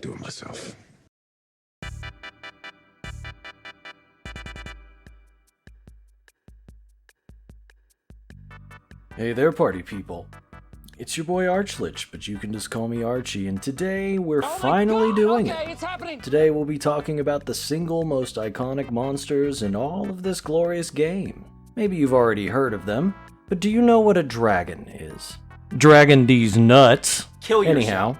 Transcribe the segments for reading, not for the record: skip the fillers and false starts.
do it myself. Hey there, party people. It's your boy Archlich, but you can just call me Archie, and today we're finally doing it. It's happening. Today we'll be talking about the single most iconic monsters in all of this glorious game. Maybe you've already heard of them, but do you know what a dragon is? Dragon Deez Nutz. Kill yourself. Anyhow,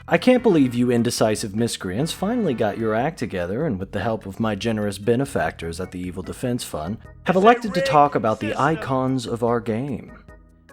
I can't believe you indecisive miscreants finally got your act together and with the help of my generous benefactors at the Evil Defense Fund, have elected to talk about the icons of our game.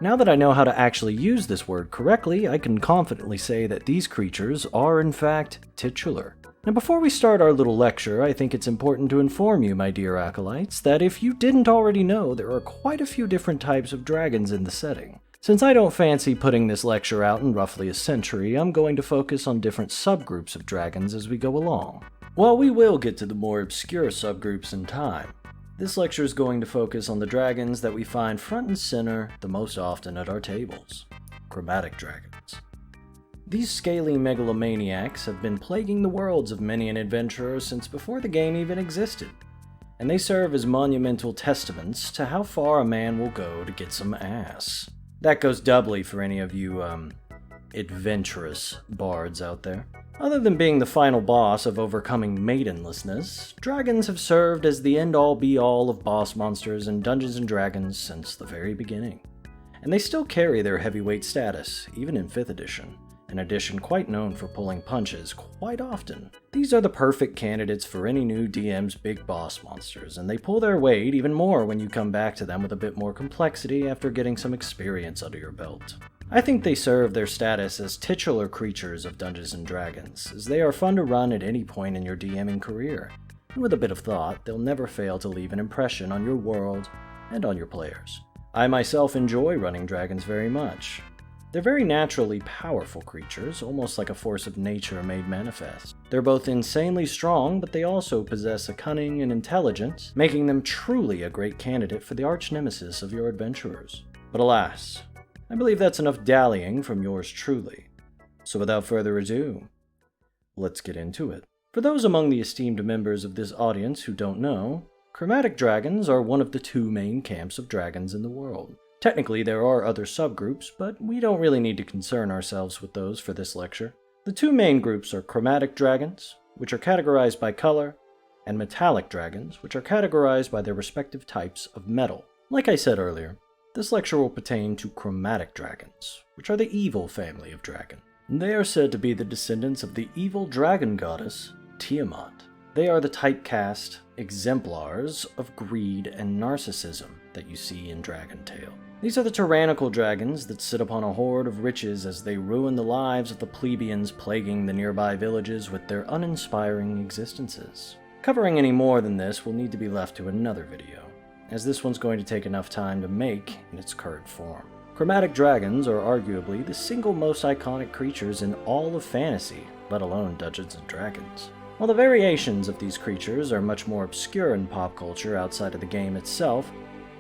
Now that I know how to actually use this word correctly, I can confidently say that these creatures are in fact titular. Now before we start our little lecture, I think it's important to inform you, my dear acolytes, that if you didn't already know, there are quite a few different types of dragons in the setting. Since I don't fancy putting this lecture out in roughly a century, I'm going to focus on different subgroups of dragons as we go along. While we will get to the more obscure subgroups in time, this lecture is going to focus on the dragons that we find front and center the most often at our tables. Chromatic dragons. These scaly megalomaniacs have been plaguing the worlds of many an adventurer since before the game even existed, and they serve as monumental testaments to how far a man will go to get some ass. That goes doubly for any of you, adventurous bards out there. Other than being the final boss of overcoming maidenlessness, dragons have served as the end-all be-all of boss monsters in Dungeons & Dragons since the very beginning. And they still carry their heavyweight status, even in 5th edition, an edition quite known for pulling punches quite often. These are the perfect candidates for any new DM's big boss monsters, and they pull their weight even more when you come back to them with a bit more complexity after getting some experience under your belt. I think they serve their status as titular creatures of Dungeons & Dragons, as they are fun to run at any point in your DMing career, and with a bit of thought, they'll never fail to leave an impression on your world and on your players. I myself enjoy running dragons very much. They're very naturally powerful creatures, almost like a force of nature made manifest. They're both insanely strong, but they also possess a cunning and intelligence, making them truly a great candidate for the arch-nemesis of your adventurers. But alas, I believe that's enough dallying from yours truly. So without further ado, let's get into it. For those among the esteemed members of this audience who don't know, chromatic dragons are one of the two main camps of dragons in the world. Technically, there are other subgroups, but we don't really need to concern ourselves with those for this lecture. The two main groups are chromatic dragons, which are categorized by color, and metallic dragons, which are categorized by their respective types of metal. Like I said earlier, this lecture will pertain to chromatic dragons, which are the evil family of dragon. They are said to be the descendants of the evil dragon goddess, Tiamat. They are the typecast exemplars of greed and narcissism that you see in Dragon Tale. These are the tyrannical dragons that sit upon a hoard of riches as they ruin the lives of the plebeians plaguing the nearby villages with their uninspiring existences. Covering any more than this will need to be left to another video, as this one's going to take enough time to make in its current form. Chromatic dragons are arguably the single most iconic creatures in all of fantasy, let alone Dungeons & Dragons. While the variations of these creatures are much more obscure in pop culture outside of the game itself,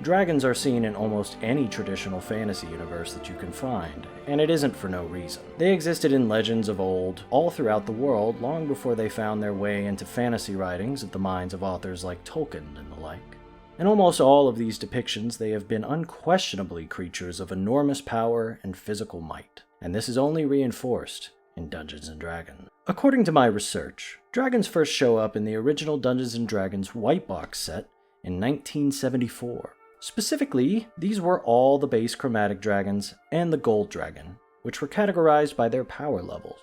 dragons are seen in almost any traditional fantasy universe that you can find, and it isn't for no reason. They existed in legends of old, all throughout the world, long before they found their way into fantasy writings at the minds of authors like Tolkien and the like. In almost all of these depictions, they have been unquestionably creatures of enormous power and physical might, and this is only reinforced in Dungeons & Dragons. According to my research, dragons first show up in the original Dungeons & Dragons white box set in 1974. Specifically, these were all the base chromatic dragons and the gold dragon, which were categorized by their power levels.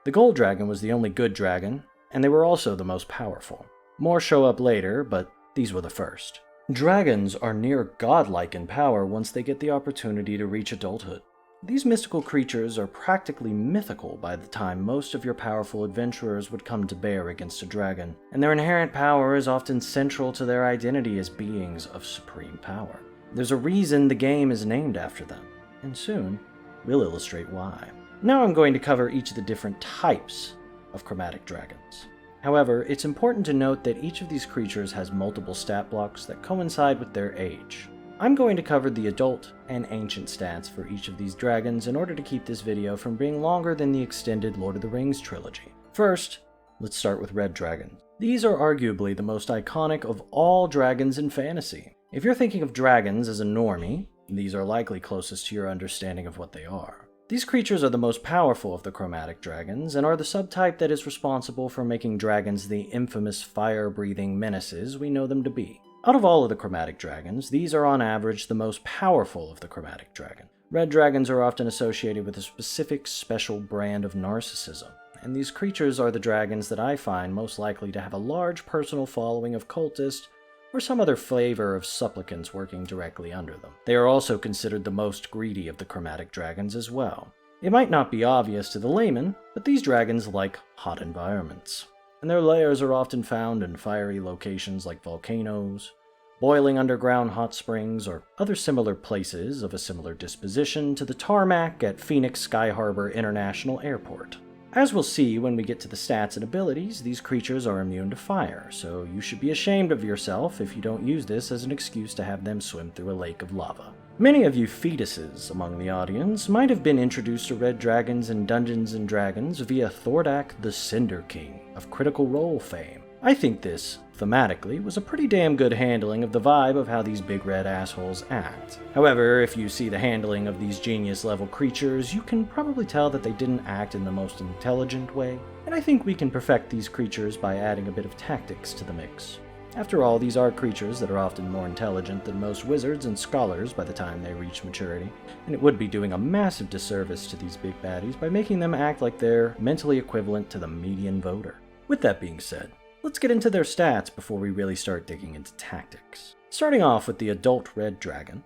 The gold dragon was the only good dragon, and they were also the most powerful. More show up later, but these were the first. Dragons are near godlike in power once they get the opportunity to reach adulthood. These mystical creatures are practically mythical by the time most of your powerful adventurers would come to bear against a dragon, and their inherent power is often central to their identity as beings of supreme power. There's a reason the game is named after them, and soon we'll illustrate why. Now I'm going to cover each of the different types of chromatic dragons. However, it's important to note that each of these creatures has multiple stat blocks that coincide with their age. I'm going to cover the adult and ancient stats for each of these dragons in order to keep this video from being longer than the extended Lord of the Rings trilogy. First, let's start with red dragons. These are arguably the most iconic of all dragons in fantasy. If you're thinking of dragons as a normie, these are likely closest to your understanding of what they are. These creatures are the most powerful of the chromatic dragons, and are the subtype that is responsible for making dragons the infamous fire-breathing menaces we know them to be. Out of all of the chromatic dragons, these are on average the most powerful of the chromatic dragon. Red dragons are often associated with a specific special brand of narcissism, and these creatures are the dragons that I find most likely to have a large personal following of cultists or some other flavor of supplicants working directly under them. They are also considered the most greedy of the chromatic dragons as well. It might not be obvious to the layman, but these dragons like hot environments, and their lairs are often found in fiery locations like volcanoes, boiling underground hot springs, or other similar places of a similar disposition to the tarmac at Phoenix Sky Harbor International Airport. As we'll see when we get to the stats and abilities, these creatures are immune to fire, so you should be ashamed of yourself if you don't use this as an excuse to have them swim through a lake of lava. Many of you fetuses among the audience might have been introduced to red dragons in Dungeons & Dragons via Thordak the Cinder King of Critical Role fame. I think this, thematically, was a pretty damn good handling of the vibe of how these big red assholes act. However, if you see the handling of these genius-level creatures, you can probably tell that they didn't act in the most intelligent way, and I think we can perfect these creatures by adding a bit of tactics to the mix. After all, these are creatures that are often more intelligent than most wizards and scholars by the time they reach maturity, and it would be doing a massive disservice to these big baddies by making them act like they're mentally equivalent to the median voter. With that being said, let's get into their stats before we really start digging into tactics. Starting off with the adult red dragon.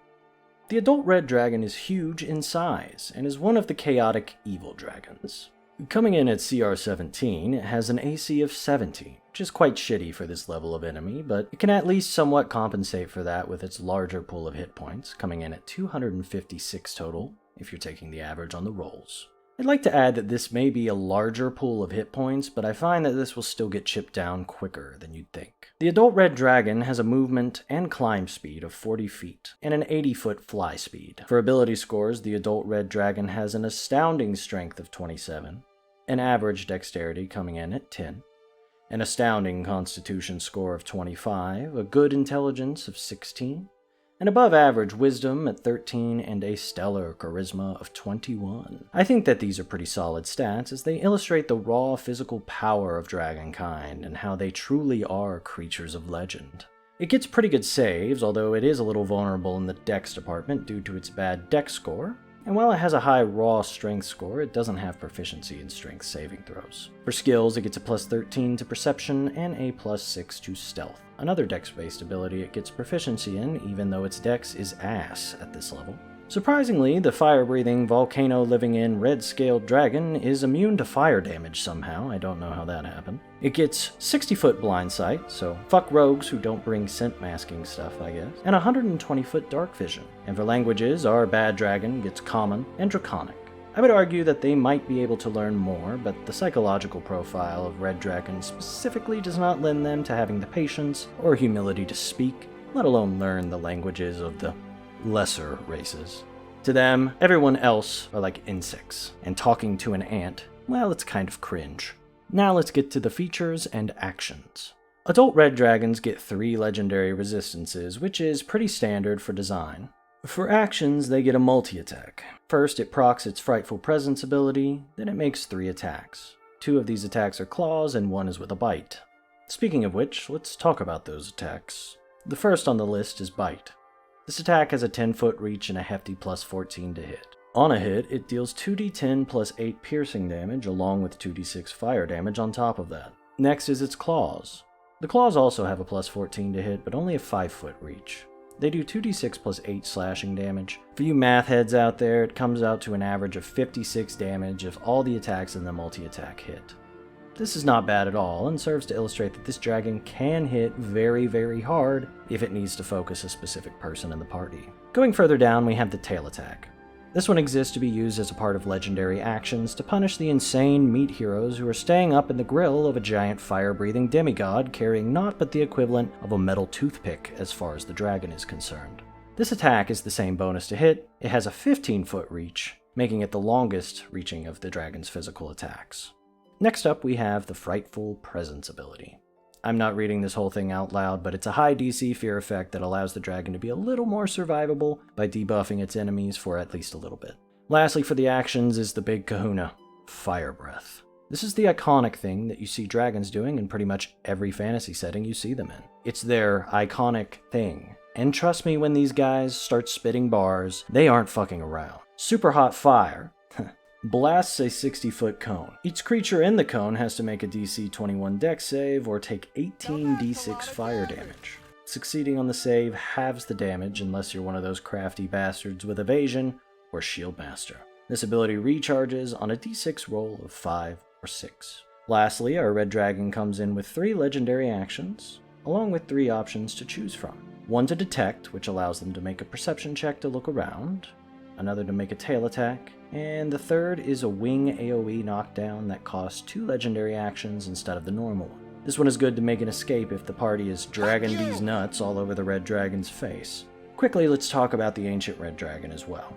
The adult red dragon is huge in size, and is one of the chaotic evil dragons. Coming in at CR 17, it has an AC of 70, which is quite shitty for this level of enemy, but it can at least somewhat compensate for that with its larger pool of hit points, coming in at 256 total, if you're taking the average on the rolls. I'd like to add that this may be a larger pool of hit points, but I find that this will still get chipped down quicker than you'd think. The adult red dragon has a movement and climb speed of 40 feet, and an 80-foot fly speed. For ability scores, the adult red dragon has an astounding strength of 27, an average dexterity coming in at 10, an astounding constitution score of 25, a good intelligence of 16, an above-average wisdom at 13, and a stellar charisma of 21. I think that these are pretty solid stats as they illustrate the raw physical power of dragonkind and how they truly are creatures of legend. It gets pretty good saves, although it is a little vulnerable in the dex department due to its bad dex score, and while it has a high raw strength score, it doesn't have proficiency in strength saving throws. For skills, it gets a plus 13 to perception and a plus 6 to stealth. Another dex-based ability it gets proficiency in, even though its dex is ass at this level. Surprisingly, the fire-breathing, volcano-living-in, red-scaled dragon is immune to fire damage somehow. I don't know how that happened. It gets 60-foot blind sight, so fuck rogues who don't bring scent masking stuff, I guess, and 120-foot dark vision. And for languages, our bad dragon gets common and draconic. I would argue that they might be able to learn more, but the psychological profile of red dragons specifically does not lend them to having the patience or humility to speak, let alone learn the languages of the lesser races. To them, everyone else are like insects, and talking to an ant, well, it's kind of cringe. Now let's get to the features and actions. Adult red dragons get 3 legendary resistances, which is pretty standard for design. For actions, they get a multi-attack. First, it procs its Frightful Presence ability, then it makes 3 attacks. 2 of these attacks are claws, and 1 is with a bite. Speaking of which, let's talk about those attacks. The first on the list is Bite. This attack has a 10-foot reach and a hefty plus 14 to hit. On a hit, it deals 2d10 plus 8 piercing damage along with 2d6 fire damage on top of that. Next is its claws. The claws also have a plus 14 to hit, but only a 5-foot reach. They do 2d6 plus 8 slashing damage. For you math heads out there, it comes out to an average of 56 damage if all the attacks in the multi-attack hit. This is not bad at all, and serves to illustrate that this dragon can hit very, very hard if it needs to focus a specific person in the party. Going further down, we have the tail attack. This one exists to be used as a part of legendary actions to punish the insane meat heroes who are staying up in the grill of a giant fire-breathing demigod carrying naught but the equivalent of a metal toothpick as far as the dragon is concerned. This attack is the same bonus to hit. It has a 15-foot reach, making it the longest reaching of the dragon's physical attacks. Next up, we have the Frightful Presence ability. I'm not reading this whole thing out loud, but it's a high DC fear effect that allows the dragon to be a little more survivable by debuffing its enemies for at least a little bit. Lastly, for the actions is the big kahuna, Fire Breath. This is the iconic thing that you see dragons doing in pretty much every fantasy setting you see them in. It's their iconic thing. And trust me, when these guys start spitting bars, they aren't fucking around. Super Hot Fire blasts a 60-foot cone. Each creature in the cone has to make a DC 21 dex save or take 18 d6 fire damage. Succeeding on the save halves the damage unless you're one of those crafty bastards with evasion or shield master. This ability recharges on a d6 roll of 5 or 6. Lastly, our red dragon comes in with 3 legendary actions, along with 3 options to choose from. One to detect, which allows them to make a perception check to look around, another to make a tail attack, and the third is a wing AoE knockdown that costs 2 legendary actions instead of the normal one. This one is good to make an escape if the party is dragging Deez Nutz all over the red dragon's face. Quickly, let's talk about the ancient red dragon as well.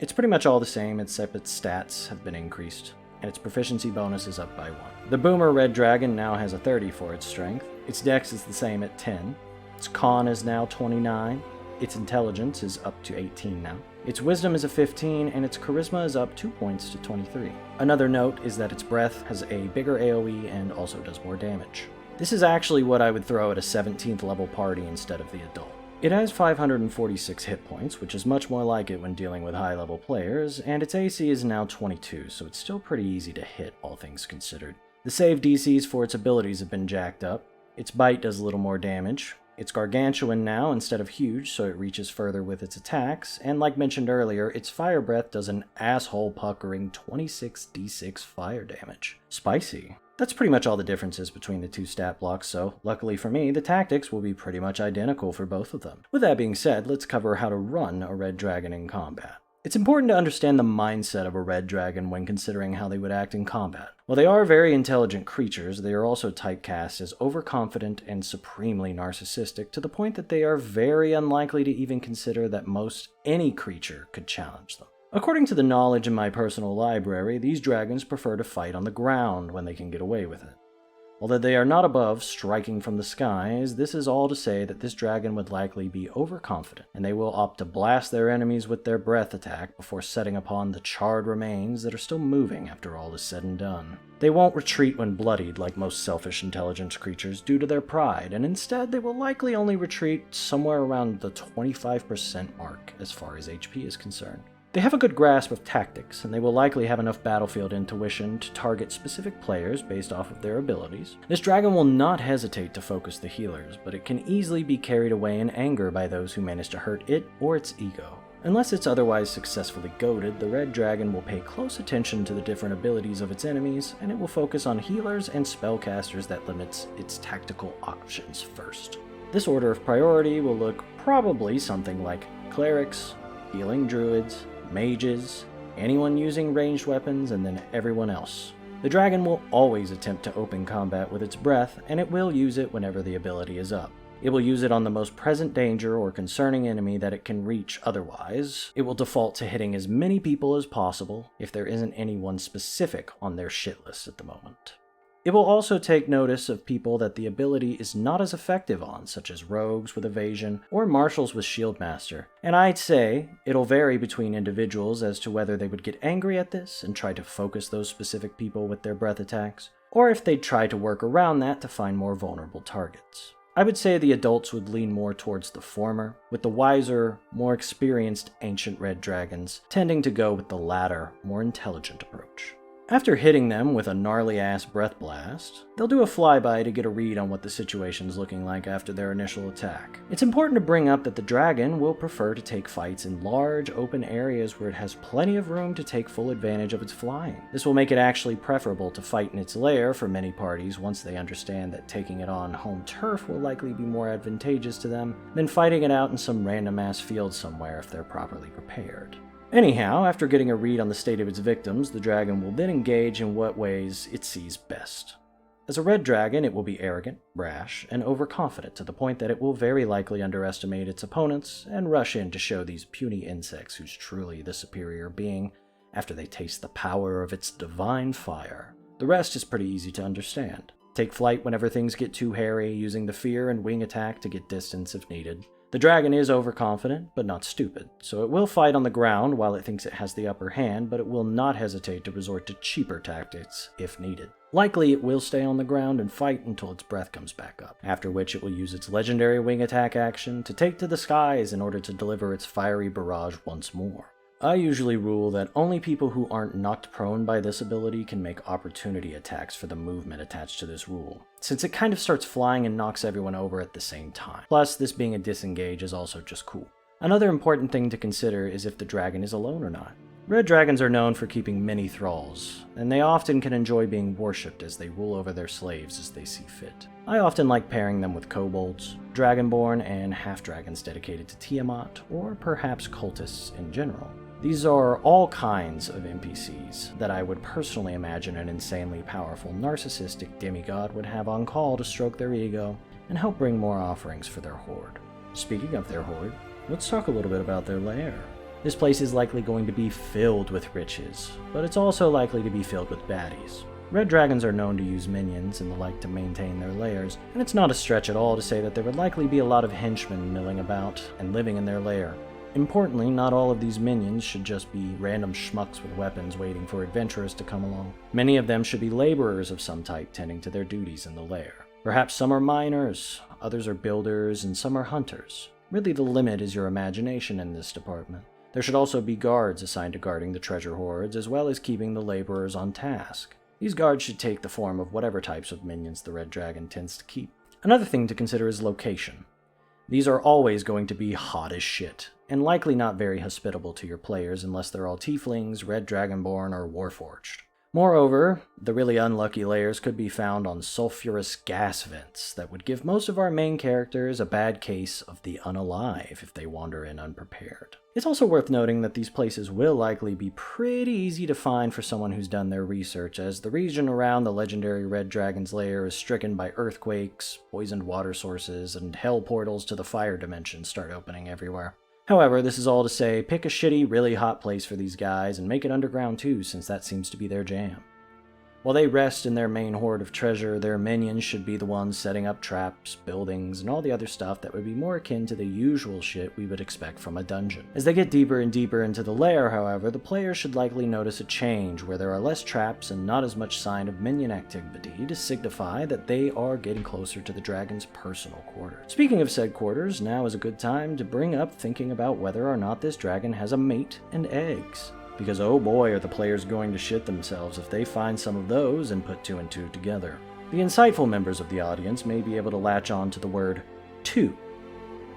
It's pretty much all the same, except its stats have been increased, and its proficiency bonus is up by 1. The boomer red dragon now has a 30 for its strength, its dex is the same at 10, its con is now 29, its intelligence is up to 18 now, its wisdom is a 15, and its charisma is up 2 points to 23. Another note is that its breath has a bigger AoE and also does more damage. This is actually what I would throw at a 17th level party instead of the adult. It has 546 hit points, which is much more like it when dealing with high level players, and its AC is now 22, so it's still pretty easy to hit, all things considered. The save DCs for its abilities have been jacked up. Its bite does a little more damage. It's gargantuan now instead of huge, so it reaches further with its attacks, and like mentioned earlier, its fire breath does an asshole puckering 26 d6 fire damage. Spicy. That's pretty much all the differences between the 2 stat blocks, so luckily for me, the tactics will be pretty much identical for both of them. With that being said, let's cover how to run a red dragon in combat. It's important to understand the mindset of a red dragon when considering how they would act in combat. While they are very intelligent creatures, they are also typecast as overconfident and supremely narcissistic to the point that they are very unlikely to even consider that most any creature could challenge them. According to the knowledge in my personal library, these dragons prefer to fight on the ground when they can get away with it. Although they are not above striking from the skies, this is all to say that this dragon would likely be overconfident, and they will opt to blast their enemies with their breath attack before setting upon the charred remains that are still moving after all is said and done. They won't retreat when bloodied like most selfish intelligence creatures due to their pride, and instead they will likely only retreat somewhere around the 25% mark as far as HP is concerned. They have a good grasp of tactics, and they will likely have enough battlefield intuition to target specific players based off of their abilities. This dragon will not hesitate to focus the healers, but it can easily be carried away in anger by those who manage to hurt it or its ego. Unless it's otherwise successfully goaded, the red dragon will pay close attention to the different abilities of its enemies, and it will focus on healers and spellcasters that limits its tactical options first. This order of priority will look probably something like clerics, healing druids, mages, anyone using ranged weapons, and then everyone else. The dragon will always attempt to open combat with its breath, and it will use it whenever the ability is up. It will use it on the most present danger or concerning enemy that it can reach otherwise. It will default to hitting as many people as possible if there isn't anyone specific on their shit list at the moment. It will also take notice of people that the ability is not as effective on, such as rogues with evasion or marshals with shield master, and I'd say it'll vary between individuals as to whether they would get angry at this and try to focus those specific people with their breath attacks, or if they'd try to work around that to find more vulnerable targets. I would say the adults would lean more towards the former, with the wiser, more experienced ancient red dragons tending to go with the latter, more intelligent approach. After hitting them with a gnarly-ass breath blast, they'll do a flyby to get a read on what the situation's looking like after their initial attack. It's important to bring up that the dragon will prefer to take fights in large, open areas where it has plenty of room to take full advantage of its flying. This will make it actually preferable to fight in its lair for many parties once they understand that taking it on home turf will likely be more advantageous to them than fighting it out in some random-ass field somewhere if they're properly prepared. Anyhow, after getting a read on the state of its victims, the dragon will then engage in what ways it sees best. As a red dragon, it will be arrogant, brash, and overconfident to the point that it will very likely underestimate its opponents and rush in to show these puny insects who's truly the superior being after they taste the power of its divine fire. The rest is pretty easy to understand. Take flight whenever things get too hairy, using the fear and wing attack to get distance if needed. The dragon is overconfident, but not stupid, so it will fight on the ground while it thinks it has the upper hand, but it will not hesitate to resort to cheaper tactics if needed. Likely, it will stay on the ground and fight until its breath comes back up, after which it will use its legendary wing attack action to take to the skies in order to deliver its fiery barrage once more. I usually rule that only people who aren't knocked prone by this ability can make opportunity attacks for the movement attached to this rule, since it kind of starts flying and knocks everyone over at the same time. Plus, this being a disengage is also just cool. Another important thing to consider is if the dragon is alone or not. Red dragons are known for keeping many thralls, and they often can enjoy being worshipped as they rule over their slaves as they see fit. I often like pairing them with kobolds, dragonborn, and half-dragons dedicated to Tiamat, or perhaps cultists in general. These are all kinds of NPCs that I would personally imagine an insanely powerful narcissistic demigod would have on call to stroke their ego and help bring more offerings for their horde. Speaking of their horde, let's talk a little bit about their lair. This place is likely going to be filled with riches, but it's also likely to be filled with baddies. Red dragons are known to use minions and the like to maintain their lairs, and it's not a stretch at all to say that there would likely be a lot of henchmen milling about and living in their lair. Importantly, not all of these minions should just be random schmucks with weapons waiting for adventurers to come along. Many of them should be laborers of some type tending to their duties in the lair. Perhaps some are miners, others are builders, and some are hunters. Really, the limit is your imagination in this department. There should also be guards assigned to guarding the treasure hoards, as well as keeping the laborers on task. These guards should take the form of whatever types of minions the Red Dragon tends to keep. Another thing to consider is location. These are always going to be hot as shit, and likely not very hospitable to your players unless they're all tieflings, red dragonborn, or warforged. Moreover, the really unlucky lairs could be found on sulfurous gas vents that would give most of our main characters a bad case of the unalive if they wander in unprepared. It's also worth noting that these places will likely be pretty easy to find for someone who's done their research, as the region around the legendary Red Dragon's lair is stricken by earthquakes, poisoned water sources, and hell portals to the fire dimension start opening everywhere. However, this is all to say, pick a shitty, really hot place for these guys and make it underground too, since that seems to be their jam. While they rest in their main hoard of treasure, their minions should be the ones setting up traps, buildings, and all the other stuff that would be more akin to the usual shit we would expect from a dungeon. As they get deeper and deeper into the lair, however, the players should likely notice a change where there are less traps and not as much sign of minion activity to signify that they are getting closer to the dragon's personal quarters. Speaking of said quarters, now is a good time to bring up thinking about whether or not this dragon has a mate and eggs. Because oh boy are the players going to shit themselves if they find some of those and put two and two together. The insightful members of the audience may be able to latch on to the word two.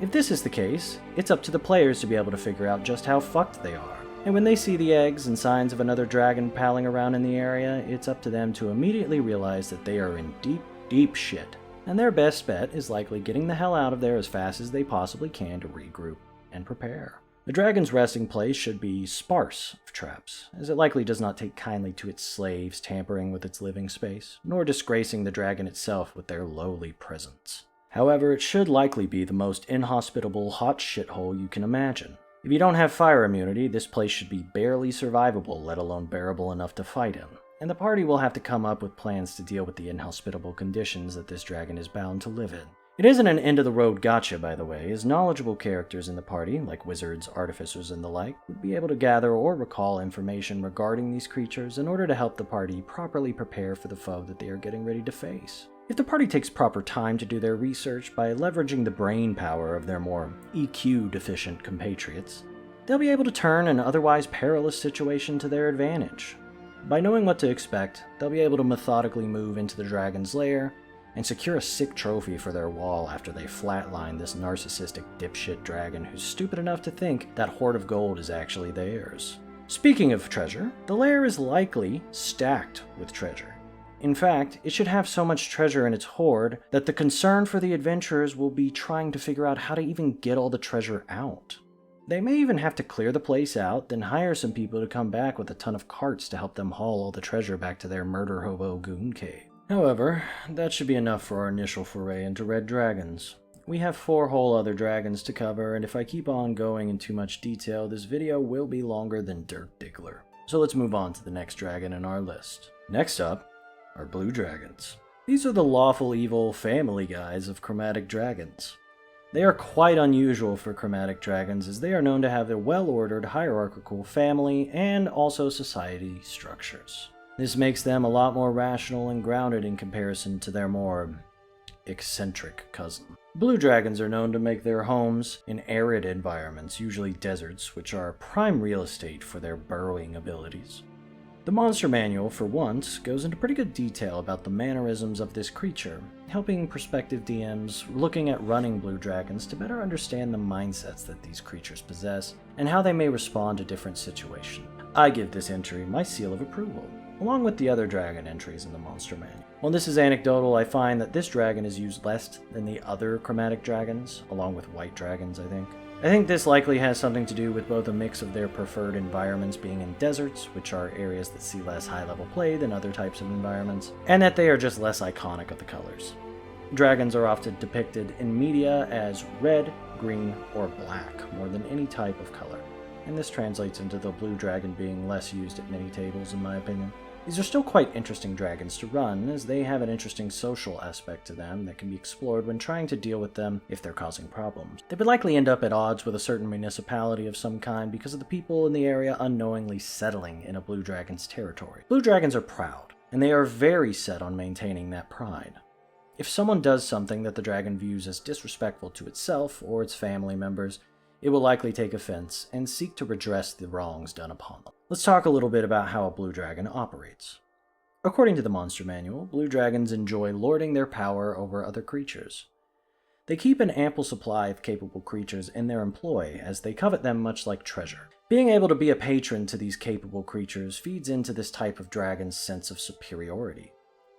If this is the case, it's up to the players to be able to figure out just how fucked they are. And when they see the eggs and signs of another dragon palling around in the area, it's up to them to immediately realize that they are in deep, deep shit. And their best bet is likely getting the hell out of there as fast as they possibly can to regroup and prepare. The dragon's resting place should be sparse of traps, as it likely does not take kindly to its slaves tampering with its living space, nor disgracing the dragon itself with their lowly presence. However, it should likely be the most inhospitable hot shithole you can imagine. If you don't have fire immunity, this place should be barely survivable, let alone bearable enough to fight in, and the party will have to come up with plans to deal with the inhospitable conditions that this dragon is bound to live in. It isn't an end-of-the-road gotcha, by the way, as knowledgeable characters in the party, like wizards, artificers, and the like, would be able to gather or recall information regarding these creatures in order to help the party properly prepare for the foe that they are getting ready to face. If the party takes proper time to do their research by leveraging the brain power of their more EQ-deficient compatriots, they'll be able to turn an otherwise perilous situation to their advantage. By knowing what to expect, they'll be able to methodically move into the dragon's lair, and secure a sick trophy for their wall after they flatline this narcissistic dipshit dragon who's stupid enough to think that hoard of gold is actually theirs. Speaking of treasure, the lair is likely stacked with treasure. In fact, it should have so much treasure in its hoard that the concern for the adventurers will be trying to figure out how to even get all the treasure out. They may even have to clear the place out, then hire some people to come back with a ton of carts to help them haul all the treasure back to their murder hobo goon cave. However, that should be enough for our initial foray into red dragons. We have 4 whole other dragons to cover, and if I keep on going in too much detail, this video will be longer than Dirt Diggler. So let's move on to the next dragon in our list. Next up are blue dragons. These are the lawful evil family guys of chromatic dragons. They are quite unusual for chromatic dragons, as they are known to have a well-ordered hierarchical family and also society structures. This makes them a lot more rational and grounded in comparison to their more eccentric cousin. Blue dragons are known to make their homes in arid environments, usually deserts, which are prime real estate for their burrowing abilities. The Monster Manual, for once, goes into pretty good detail about the mannerisms of this creature, helping prospective DMs looking at running blue dragons to better understand the mindsets that these creatures possess and how they may respond to different situations. I give this entry my seal of approval, along with the other dragon entries in the Monster Manual. While this is anecdotal, I find that this dragon is used less than the other chromatic dragons, along with white dragons, I think. I think this likely has something to do with both a mix of their preferred environments being in deserts, which are areas that see less high-level play than other types of environments, and that they are just less iconic of the colors. Dragons are often depicted in media as red, green, or black, more than any type of color, and this translates into the blue dragon being less used at many tables, in my opinion. These are still quite interesting dragons to run, as they have an interesting social aspect to them that can be explored when trying to deal with them if they're causing problems. They would likely end up at odds with a certain municipality of some kind because of the people in the area unknowingly settling in a blue dragon's territory. Blue dragons are proud, and they are very set on maintaining that pride. If someone does something that the dragon views as disrespectful to itself or its family members, it will likely take offense and seek to redress the wrongs done upon them. Let's talk a little bit about how a blue dragon operates. According to the Monster Manual, blue dragons enjoy lording their power over other creatures. They keep an ample supply of capable creatures in their employ, as they covet them much like treasure. Being able to be a patron to these capable creatures feeds into this type of dragon's sense of superiority.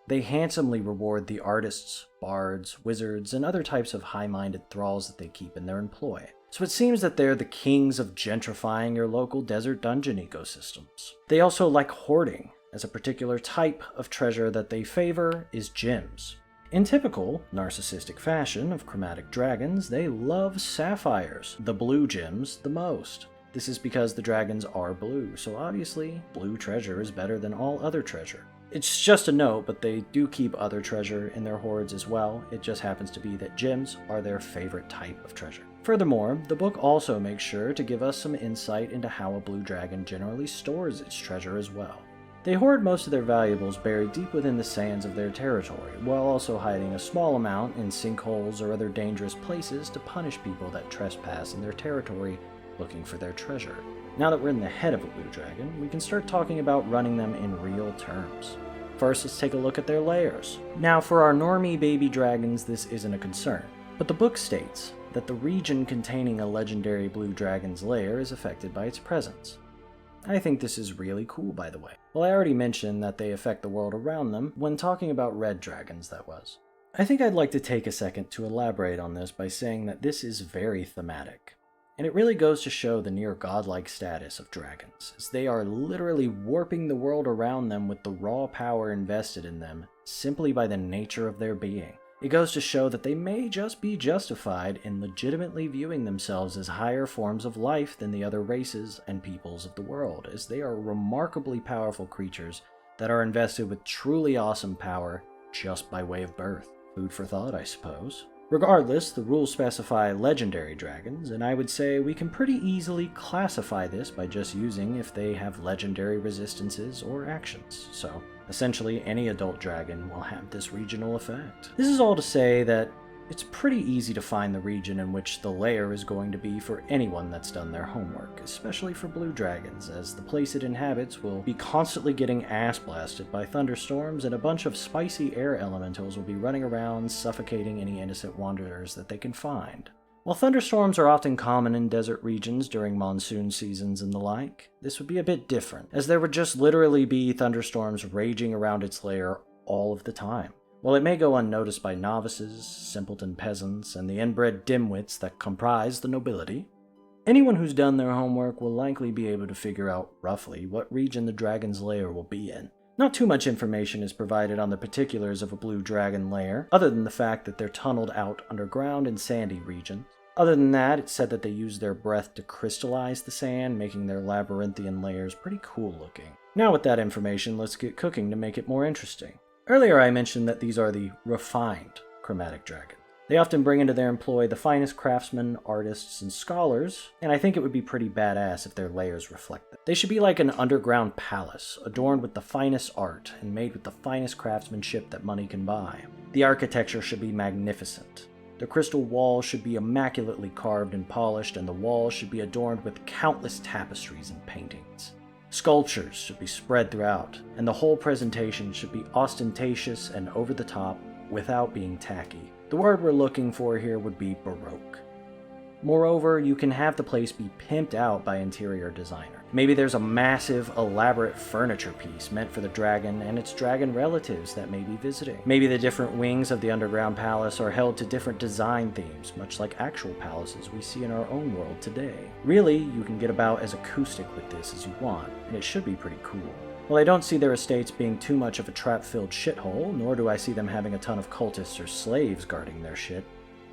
They handsomely reward the artists, bards, wizards, and other types of high-minded thralls that they keep in their employ. So it seems that they're the kings of gentrifying your local desert dungeon ecosystems. They also like hoarding, as a particular type of treasure that they favor is gems. In typical, narcissistic fashion of chromatic dragons, they love sapphires, the blue gems, the most. This is because the dragons are blue, so obviously, blue treasure is better than all other treasure. It's just a note, but they do keep other treasure in their hoards as well. It just happens to be that gems are their favorite type of treasure. Furthermore, the book also makes sure to give us some insight into how a blue dragon generally stores its treasure as well. They hoard most of their valuables buried deep within the sands of their territory, while also hiding a small amount in sinkholes or other dangerous places to punish people that trespass in their territory looking for their treasure. Now that we're in the head of a blue dragon, we can start talking about running them in real terms. First, let's take a look at their lairs. Now, for our normie baby dragons, this isn't a concern, but the book states that the region containing a legendary blue dragon's lair is affected by its presence. I think this is really cool, by the way. Well, I already mentioned that they affect the world around them when talking about red dragons, that was. I think I'd like to take a second to elaborate on this by saying that this is very thematic. And it really goes to show the near godlike status of dragons, as they are literally warping the world around them with the raw power invested in them simply by the nature of their being. It goes to show that they may just be justified in legitimately viewing themselves as higher forms of life than the other races and peoples of the world, as they are remarkably powerful creatures that are invested with truly awesome power just by way of birth. Food for thought, I suppose. Regardless, the rules specify legendary dragons, and I would say we can pretty easily classify this by just using if they have legendary resistances or actions. So, essentially, any adult dragon will have this regional effect. This is all to say that it's pretty easy to find the region in which the lair is going to be for anyone that's done their homework, especially for blue dragons, as the place it inhabits will be constantly getting ass blasted by thunderstorms, and a bunch of spicy air elementals will be running around suffocating any innocent wanderers that they can find. While thunderstorms are often common in desert regions during monsoon seasons and the like, this would be a bit different, as there would just literally be thunderstorms raging around its lair all of the time. While it may go unnoticed by novices, simpleton peasants, and the inbred dimwits that comprise the nobility, anyone who's done their homework will likely be able to figure out roughly what region the dragon's lair will be in. Not too much information is provided on the particulars of a blue dragon lair, other than the fact that they're tunneled out underground in sandy regions. Other than that, it's said that they use their breath to crystallize the sand, making their labyrinthian lairs pretty cool looking. Now with that information, let's get cooking to make it more interesting. Earlier I mentioned that these are the refined chromatic dragon. They often bring into their employ the finest craftsmen, artists, and scholars, and I think it would be pretty badass if their lairs reflect that. They should be like an underground palace, adorned with the finest art and made with the finest craftsmanship that money can buy. The architecture should be magnificent. The crystal walls should be immaculately carved and polished, and the walls should be adorned with countless tapestries and paintings. Sculptures should be spread throughout, and the whole presentation should be ostentatious and over the top without being tacky. The word we're looking for here would be Baroque. Moreover, you can have the place be pimped out by interior designer. Maybe there's a massive, elaborate furniture piece meant for the dragon and its dragon relatives that may be visiting. Maybe the different wings of the underground palace are held to different design themes, much like actual palaces we see in our own world today. Really, you can get about as acoustic with this as you want, and it should be pretty cool. While I don't see their estates being too much of a trap-filled shithole, nor do I see them having a ton of cultists or slaves guarding their shit,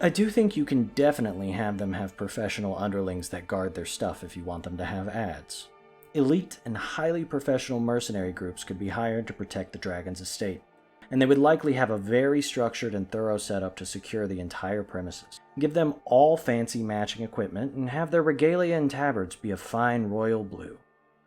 I do think you can definitely have them have professional underlings that guard their stuff if you want them to have ads. Elite and highly professional mercenary groups could be hired to protect the dragon's estate, and they would likely have a very structured and thorough setup to secure the entire premises. Give them all fancy matching equipment and have their regalia and tabards be a fine royal blue.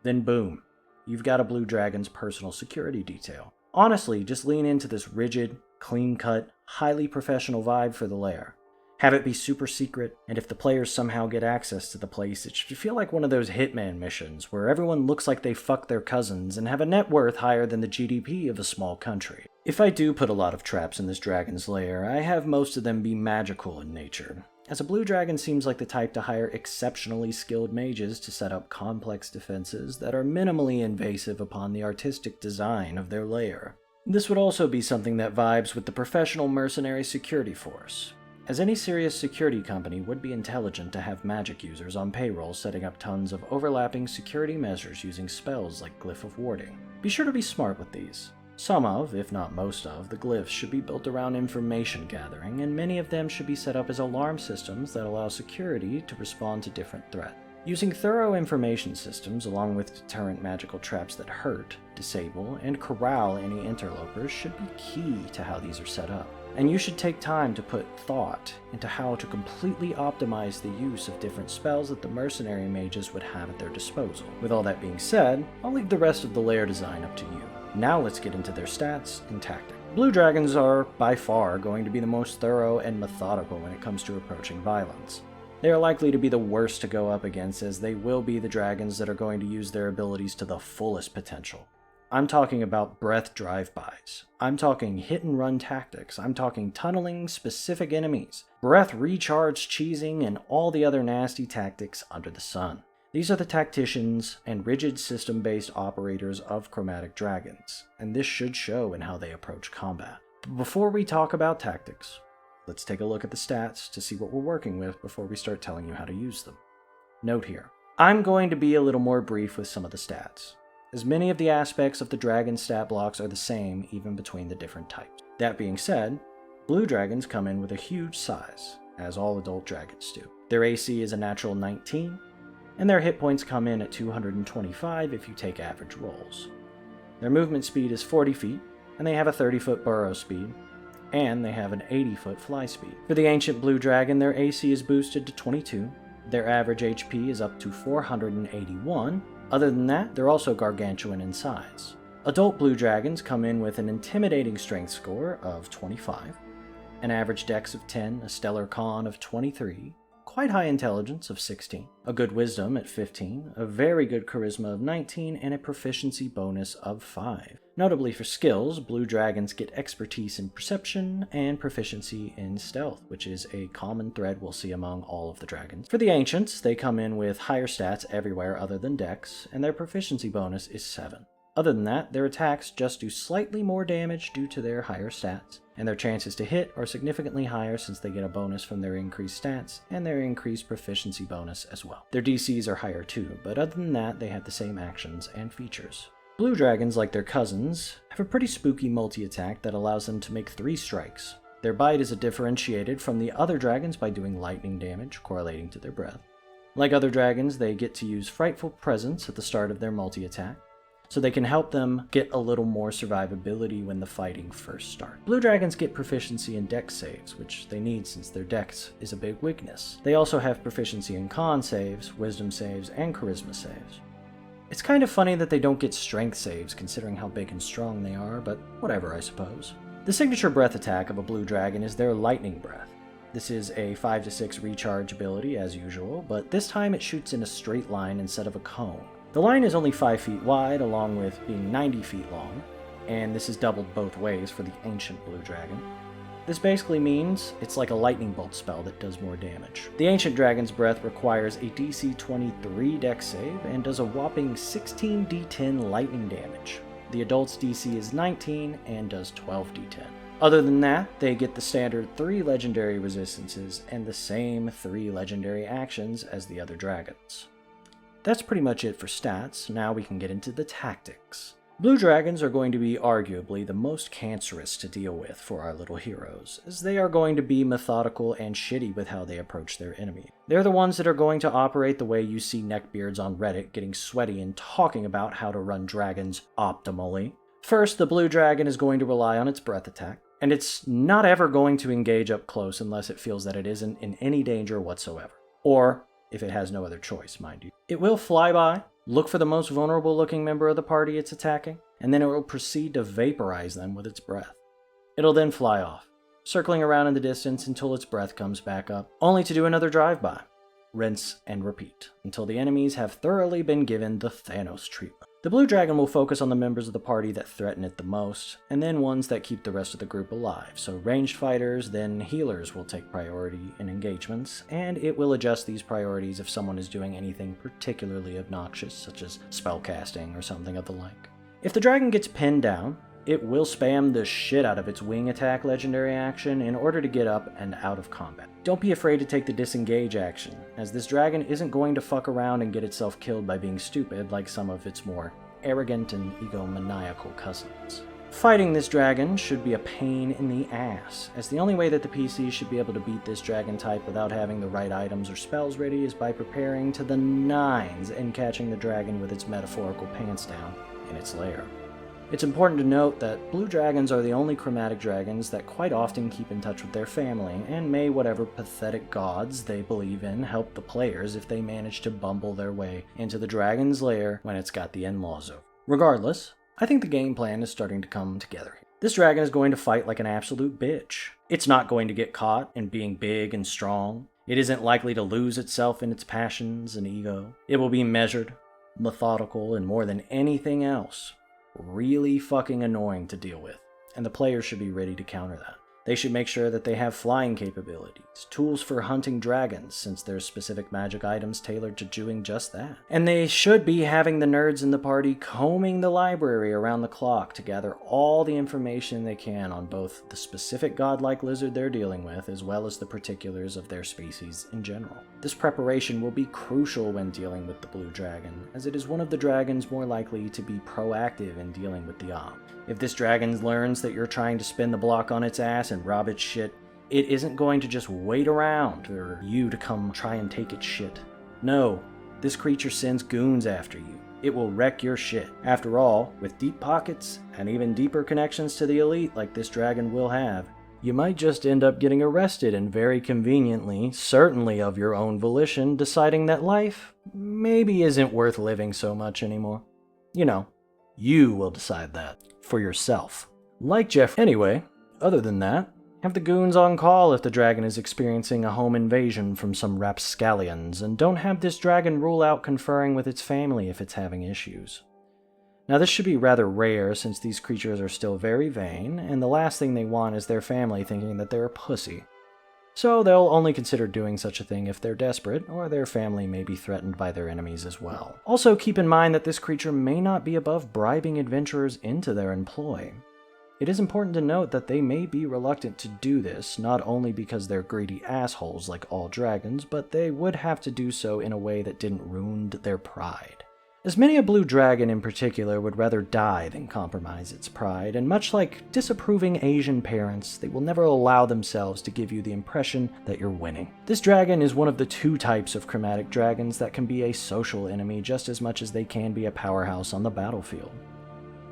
Then boom, you've got a blue dragon's personal security detail. Honestly, just lean into this rigid, clean-cut, highly professional vibe for the lair. Have it be super secret, and if the players somehow get access to the place, it should feel like one of those Hitman missions where everyone looks like they fucked their cousins and have a net worth higher than the GDP of a small country. If I do put a lot of traps in this dragon's lair, I have most of them be magical in nature, as a blue dragon seems like the type to hire exceptionally skilled mages to set up complex defenses that are minimally invasive upon the artistic design of their lair. This would also be something that vibes with the professional mercenary security force, as any serious security company would be intelligent to have magic users on payroll setting up tons of overlapping security measures using spells like Glyph of Warding. Be sure to be smart with these. Some of, if not most of, the glyphs should be built around information gathering, and many of them should be set up as alarm systems that allow security to respond to different threats. Using thorough information systems along with deterrent magical traps that hurt, disable, and corral any interlopers should be key to how these are set up. And you should take time to put thought into how to completely optimize the use of different spells that the mercenary mages would have at their disposal. With all that being said, I'll leave the rest of the lair design up to you. Now let's get into their stats and tactics. Blue dragons are, by far, going to be the most thorough and methodical when it comes to approaching violence. They are likely to be the worst to go up against, as they will be the dragons that are going to use their abilities to the fullest potential. I'm talking about breath drive-bys. I'm talking hit-and-run tactics. I'm talking tunneling specific enemies, breath recharge cheesing, and all the other nasty tactics under the sun. These are the tacticians and rigid system-based operators of chromatic dragons, and this should show in how they approach combat. But before we talk about tactics, let's take a look at the stats to see what we're working with before we start telling you how to use them. Note here, I'm going to be a little more brief with some of the stats, as many of the aspects of the dragon stat blocks are the same even between the different types. That being said, blue dragons come in with a huge size, as all adult dragons do. Their AC is a natural 19, and their hit points come in at 225 if you take average rolls. Their movement speed is 40 feet, and they have a 30-foot burrow speed, and they have an 80-foot fly speed. For the ancient blue dragon, their AC is boosted to 22, their average HP is up to 481. Other than that, they're also gargantuan in size. Adult blue dragons come in with an intimidating strength score of 25, an average dex of 10, a stellar con of 23, quite high intelligence of 16, a good wisdom at 15, a very good charisma of 19, and a proficiency bonus of 5. Notably for skills, blue dragons get expertise in perception and proficiency in stealth, which is a common thread we'll see among all of the dragons. For the ancients, they come in with higher stats everywhere other than dex, and their proficiency bonus is 7. Other than that, their attacks just do slightly more damage due to their higher stats, and their chances to hit are significantly higher since they get a bonus from their increased stats and their increased proficiency bonus as well. Their DCs are higher too, but other than that, they have the same actions and features. Blue dragons, like their cousins, have a pretty spooky multi-attack that allows them to make 3 strikes. Their bite is differentiated from the other dragons by doing lightning damage, correlating to their breath. Like other dragons, they get to use Frightful Presence at the start of their multi-attack. so they can help them get a little more survivability when the fighting first starts. Blue dragons get proficiency in dex saves, which they need since their dex is a big weakness. They also have proficiency in con saves, wisdom saves, and charisma saves. It's kind of funny that they don't get strength saves considering how big and strong they are, but whatever, I suppose. The signature breath attack of a blue dragon is their lightning breath. This is a 5 to 6 recharge ability as usual, but this time it shoots in a straight line instead of a cone. The line is only 5 feet wide, along with being 90 feet long, and this is doubled both ways for the ancient blue dragon. This basically means it's like a lightning bolt spell that does more damage. The ancient dragon's breath requires a DC 23 dex save and does a whopping 16 d10 lightning damage. The adult's DC is 19 and does 12 d10. Other than that, they get the standard 3 legendary resistances and the same 3 legendary actions as the other dragons. That's pretty much it for stats. Now we can get into the tactics. Blue dragons are going to be arguably the most cancerous to deal with for our little heroes, as they are going to be methodical and shitty with how they approach their enemy. They're the ones that are going to operate the way you see neckbeards on Reddit getting sweaty and talking about how to run dragons optimally. First, the blue dragon is going to rely on its breath attack, and it's not ever going to engage up close unless it feels that it isn't in any danger whatsoever. Or if it has no other choice, mind you. It will fly by, look for the most vulnerable looking member of the party it's attacking, and then it will proceed to vaporize them with its breath. It'll then fly off, circling around in the distance until its breath comes back up, only to do another drive-by. Rinse and repeat, until the enemies have thoroughly been given the Thanos treatment. The blue dragon will focus on the members of the party that threaten it the most, and then ones that keep the rest of the group alive. So ranged fighters, then healers will take priority in engagements, and it will adjust these priorities if someone is doing anything particularly obnoxious, such as spellcasting or something of the like. If the dragon gets pinned down, it will spam the shit out of its wing attack legendary action in order to get up and out of combat. Don't be afraid to take the disengage action, as this dragon isn't going to fuck around and get itself killed by being stupid like some of its more arrogant and egomaniacal cousins. Fighting this dragon should be a pain in the ass, as the only way that the PC should be able to beat this dragon type without having the right items or spells ready is by preparing to the nines and catching the dragon with its metaphorical pants down in its lair. It's important to note that blue dragons are the only chromatic dragons that quite often keep in touch with their family, and may whatever pathetic gods they believe in help the players if they manage to bumble their way into the dragon's lair when it's got the in-laws over. Regardless, I think the game plan is starting to come together here. This dragon is going to fight like an absolute bitch. It's not going to get caught in being big and strong. It isn't likely to lose itself in its passions and ego. It will be measured, methodical, and more than anything else, really fucking annoying to deal with, and the players should be ready to counter that. They should make sure that they have flying capabilities, tools for hunting dragons, since there's specific magic items tailored to doing just that. And they should be having the nerds in the party combing the library around the clock to gather all the information they can on both the specific godlike lizard they're dealing with, as well as the particulars of their species in general. This preparation will be crucial when dealing with the blue dragon, as it is one of the dragons more likely to be proactive in dealing with the op. If this dragon learns that you're trying to spin the block on its ass and rob its shit, it isn't going to just wait around for you to come try and take its shit. No, this creature sends goons after you. It will wreck your shit. After all, with deep pockets and even deeper connections to the elite like this dragon will have, you might just end up getting arrested and very conveniently, certainly of your own volition, deciding that life maybe isn't worth living so much anymore. You know, you will decide that for yourself. Like Jeff. Anyway, other than that, have the goons on call if the dragon is experiencing a home invasion from some rapscallions, and don't have this dragon rule out conferring with its family if it's having issues. Now this should be rather rare since these creatures are still very vain, and the last thing they want is their family thinking that they're a pussy. So they'll only consider doing such a thing if they're desperate, or their family may be threatened by their enemies as well. Also keep in mind that this creature may not be above bribing adventurers into their employ. It is important to note that they may be reluctant to do this, not only because they're greedy assholes like all dragons, but they would have to do so in a way that didn't wound their pride. as many a blue dragon in particular would rather die than compromise its pride, and much like disapproving Asian parents, they will never allow themselves to give you the impression that you're winning. This dragon is one of the two types of chromatic dragons that can be a social enemy just as much as they can be a powerhouse on the battlefield.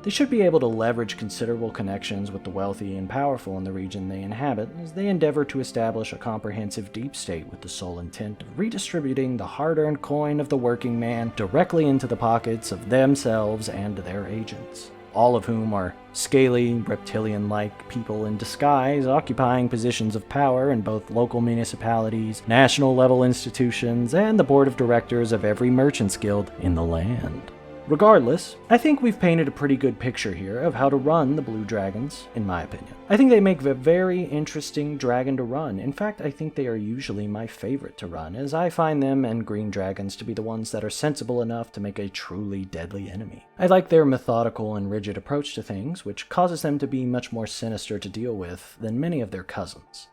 They should be able to leverage considerable connections with the wealthy and powerful in the region they inhabit as they endeavor to establish a comprehensive deep state with the sole intent of redistributing the hard-earned coin of the working man directly into the pockets of themselves and their agents, all of whom are scaly, reptilian-like people in disguise occupying positions of power in both local municipalities, national-level institutions, and the board of directors of every merchant's guild in the land. Regardless, I think we've painted a pretty good picture here of how to run the blue dragons, in my opinion. I think they make a very interesting dragon to run. In fact, I think they are usually my favorite to run, as I find them and green dragons to be the ones that are sensible enough to make a truly deadly enemy. I like their methodical and rigid approach to things, which causes them to be much more sinister to deal with than many of their cousins.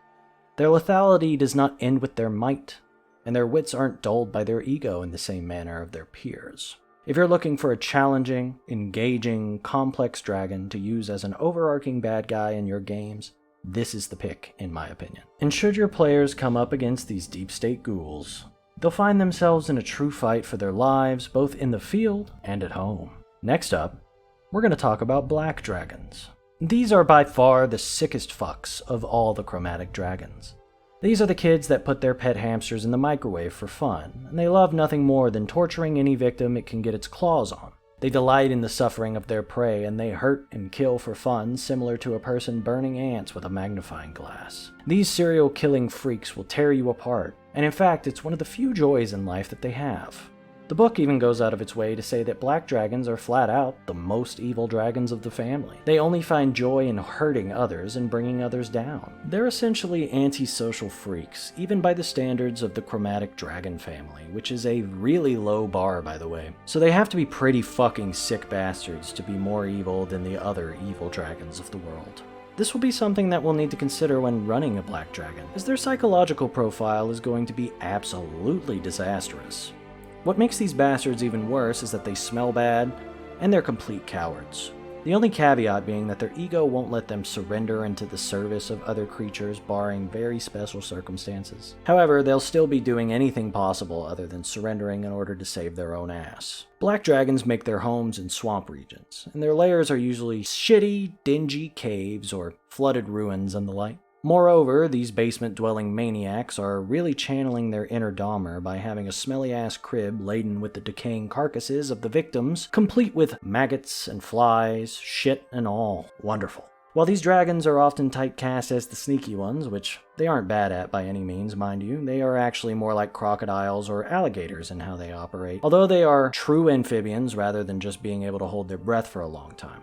Their lethality does not end with their might, and their wits aren't dulled by their ego in the same manner of their peers. If you're looking for a challenging, engaging, complex dragon to use as an overarching bad guy in your games, this is the pick, in my opinion. And should your players come up against these deep state ghouls, they'll find themselves in a true fight for their lives, both in the field and at home. Next up, we're going to talk about black dragons. These are by far the sickest fucks of all the chromatic dragons. These are the kids that put their pet hamsters in the microwave for fun, and they love nothing more than torturing any victim it can get its claws on. They delight in the suffering of their prey, and they hurt and kill for fun, similar to a person burning ants with a magnifying glass. These serial-killing freaks will tear you apart, and in fact, it's one of the few joys in life that they have. The book even goes out of its way to say that black dragons are flat out the most evil dragons of the family. They only find joy in hurting others and bringing others down. They're essentially antisocial freaks, even by the standards of the chromatic dragon family, which is a really low bar, by the way. So they have to be pretty fucking sick bastards to be more evil than the other evil dragons of the world. This will be something that we'll need to consider when running a black dragon, as their psychological profile is going to be absolutely disastrous. What makes these bastards even worse is that they smell bad, and they're complete cowards. The only caveat being that their ego won't let them surrender into the service of other creatures, barring very special circumstances. However, they'll still be doing anything possible other than surrendering in order to save their own ass. Black dragons make their homes in swamp regions, and their lairs are usually shitty, dingy caves or flooded ruins and the like. Moreover, these basement-dwelling maniacs are really channeling their inner Dahmer by having a smelly-ass crib laden with the decaying carcasses of the victims, complete with maggots and flies, shit and all. Wonderful. While these dragons are often typecast as the sneaky ones, which they aren't bad at by any means, mind you, they are actually more like crocodiles or alligators in how they operate, although they are true amphibians rather than just being able to hold their breath for a long time.